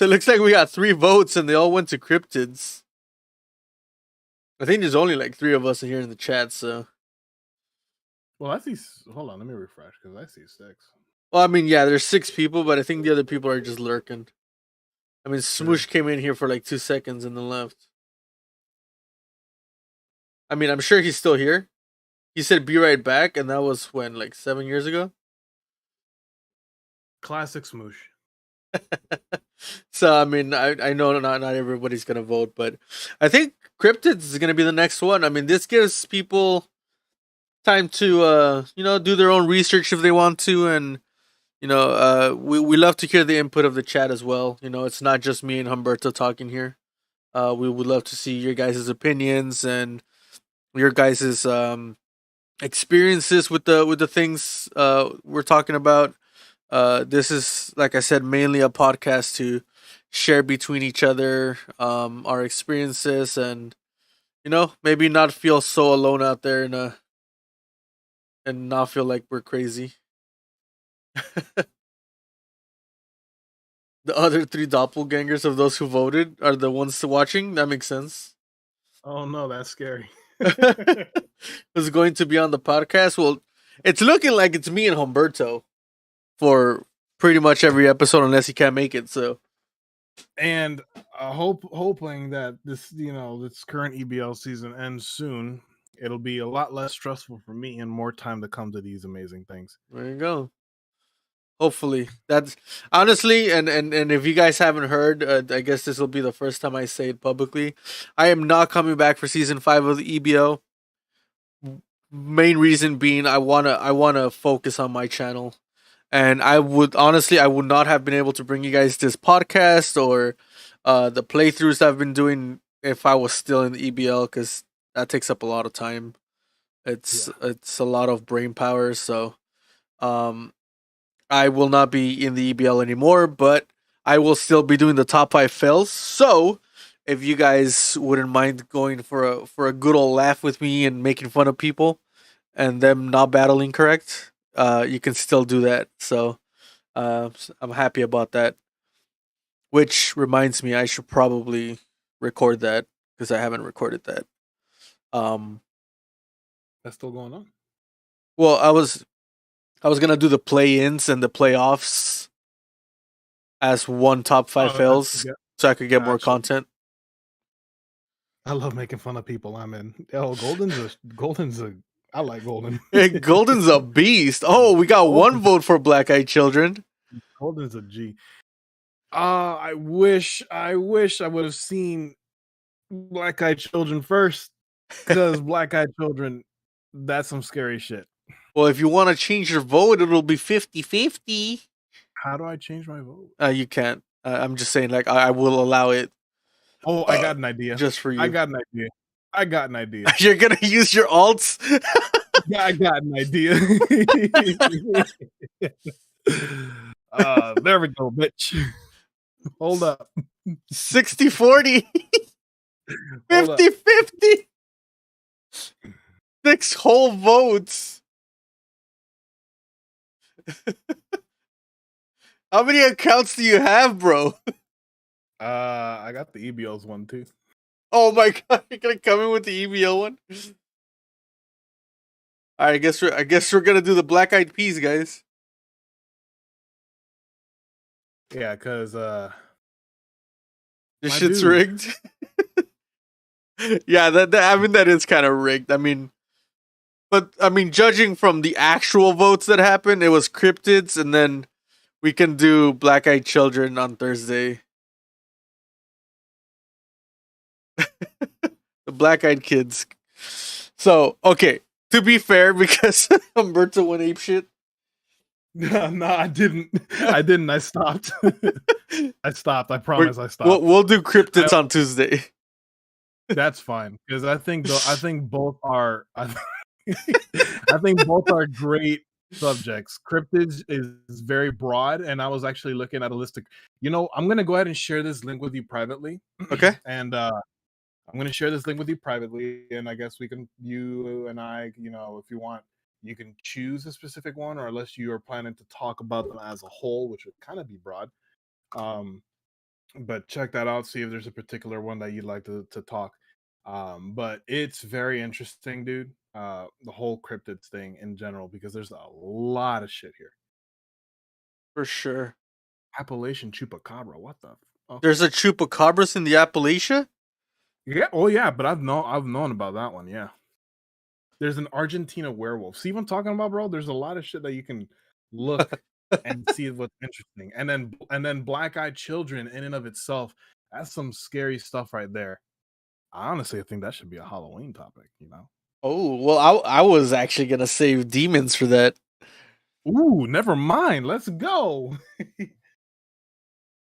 it looks like we got 3 votes, and they all went to cryptids. I think there's only like 3 of us here in the chat. So, well, I see. Hold on, let me refresh because I see 6. well, I mean, yeah, there's 6 people, but I think the other people are just lurking. I mean, Smoosh came in here for like 2 seconds and then left. I mean, I'm sure he's still here. He said be right back, and that was when, like 7 years ago? Classic Smoosh. So, I mean, I know not everybody's going to vote, but I think Cryptids is going to be the next one. I mean, this gives people time to, do their own research if they want to, and, we love to hear the input of the chat as well. It's not just me and Humberto talking here. We would love to see your guys' opinions and your guys' experiences with the things we're talking about. This is, like I said, mainly a podcast to share between each other our experiences and, maybe not feel so alone out there and not feel like we're crazy. The other 3 doppelgangers of those who voted are the ones watching. That makes sense. Oh no, that's scary. Who's going to be on the podcast? Well, it's looking like it's me and Humberto for pretty much every episode, unless he can't make it. So, and hoping that this current EBL season ends soon. It'll be a lot less stressful for me and more time to come to these amazing things. There you go. Hopefully, that's honestly, and if you guys haven't heard, I guess this will be the first time I say it publicly. I am not coming back for season 5 of the EBO. Main reason being, I wanna focus on my channel, and I would not have been able to bring you guys this podcast or the playthroughs I've been doing if I was still in the EBL, because that takes up a lot of time. It's a lot of brain power, so I will not be in the EBL anymore, but I will still be doing the top 5 fails. So, if you guys wouldn't mind going for a good old laugh with me and making fun of people and them not battling correct, you can still do that. So, I'm happy about that. Which reminds me, I should probably record that because I haven't recorded that. That's still going on. Well, I was gonna do the play-ins and the playoffs as one top 5 fails, so I could get more content. I love making fun of people I'm in. Oh, Golden's a. I like Golden. Hey, Golden's a beast. Oh, we got 1 vote for Black Eyed Children. Golden's a G. I wish I would have seen Black Eyed Children first, because Black Eyed Children, that's some scary shit. Well, if you want to change your vote, it'll be 50-50. How do I change my vote? You can't. I'm just saying, like, I will allow it. Oh, I got an idea. Just for you. I got an idea. You're going to use your alts? Yeah, I got an idea. There we go, bitch. Hold up. 60-40. Hold up. 50-50. 6 whole votes. How many accounts do you have, bro? I got the EBO's one too. Oh my god, you're gonna come in with the EBO one? Alright, I guess we're gonna do the Black Eyed Peas, guys. Yeah, because This my shit's dude. rigged. Yeah, I mean that is kind of rigged. I mean, judging from the actual votes that happened, it was cryptids, and then we can do Black Eyed Children on Thursday. The Black Eyed Kids. So, okay, to be fair, because Humberto went apeshit. No, I didn't. I stopped. I stopped. I promise I stopped. We'll do cryptids on Tuesday. That's fine because I think both are. I think both are great subjects. Cryptids is very broad, and I was actually looking at a list of. I'm gonna go ahead and share this link with you privately. Okay. And I'm gonna share this link with you privately, and I guess you and I, if you want, you can choose a specific one, or unless you are planning to talk about them as a whole, which would kind of be broad. But check that out. See if there's a particular one that you'd like to talk. But it's very interesting, dude. The whole cryptids thing in general, because there's a lot of shit here. For sure. Appalachian chupacabra. What the? There's a chupacabras in the Appalachia? Yeah. Oh yeah, but I've known about that one. Yeah. There's an Argentina werewolf. See what I'm talking about, bro? There's a lot of shit that you can look and see what's interesting. And then Black-Eyed Children in and of itself, that's some scary stuff right there. Honestly, I think that should be a Halloween topic, Oh, well, I was actually gonna save demons for that. Ooh, never mind. Let's go.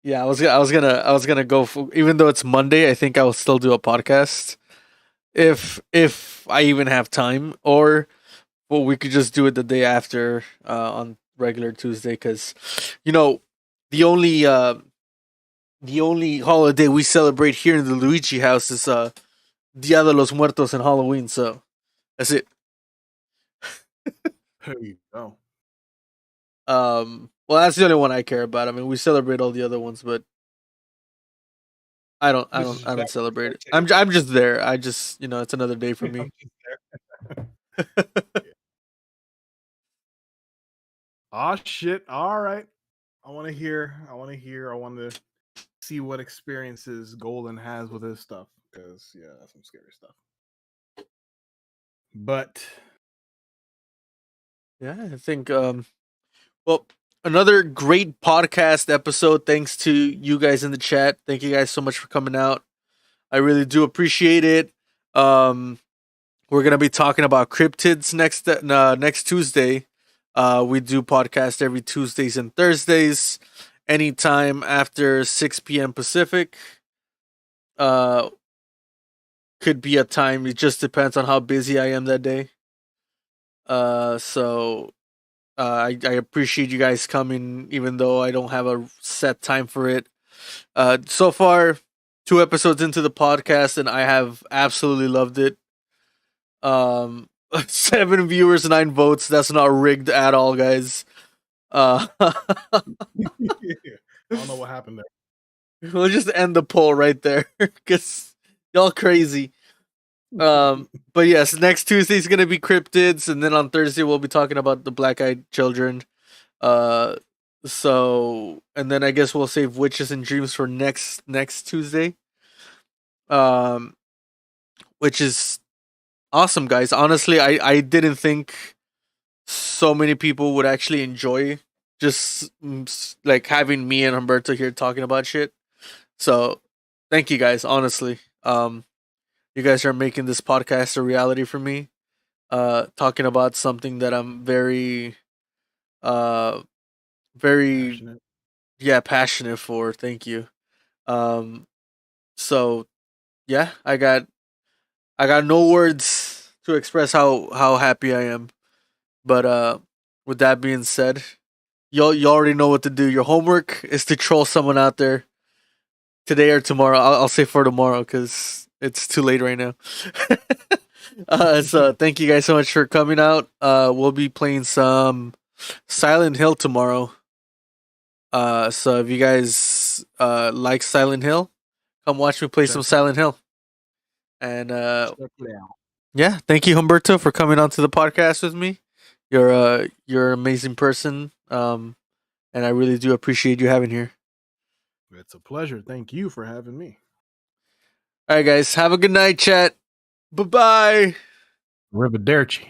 Yeah, I was gonna go for, even though it's Monday, I think I will still do a podcast if I even have time, or well, we could just do it the day after on regular Tuesday, because the only holiday we celebrate here in the Luigi house is Dia de los Muertos and Halloween, so that's it. There you go. Well, that's the only one I care about. I mean, we celebrate all the other ones, but I don't celebrate it. I'm just there. I just, it's another day for me. Oh shit. All right. I want to hear. I want to see what experiences Golden has with his stuff, because that's some scary stuff. But yeah, I think well, another great podcast episode. Thanks to you guys in the chat. Thank you guys so much for coming out. I really do appreciate it. We're gonna be talking about cryptids next Tuesday. We do podcast every Tuesdays and Thursdays, anytime after 6 p.m. Pacific. Could be a time. It just depends on how busy I am that day. So I appreciate you guys coming, even though I don't have a set time for it. So far, 2 episodes into the podcast, and I have absolutely loved it. 7 viewers, 9 votes. That's not rigged at all, guys. I don't know what happened there. We'll just end the poll right there, because y'all crazy. But yes, next Tuesday is gonna be cryptids, and then on Thursday we'll be talking about the Black-Eyed Children. So, and then I guess we'll save witches and dreams for next Tuesday. Which is awesome, guys. Honestly, I didn't think so many people would actually enjoy just like having me and Humberto here talking about shit. So, thank you guys. Honestly, you guys are making this podcast a reality for me. Talking about something that I'm very passionate. Passionate for. Thank you. So yeah, I got no words to express how happy I am. But with that being said, you already know what to do. Your homework is to troll someone out there. today or tomorrow. I'll say for tomorrow because it's too late right now. So thank you guys so much for coming out. We'll be playing some Silent Hill tomorrow. So if you guys like Silent Hill, come watch me play some Silent Hill. And yeah, thank you, Humberto, for coming on to the podcast with me. You're an amazing person. And I really do appreciate you having here. It's a pleasure. Thank you for having me. All right, guys. Have a good night, chat. Bye-bye. Arrivederci.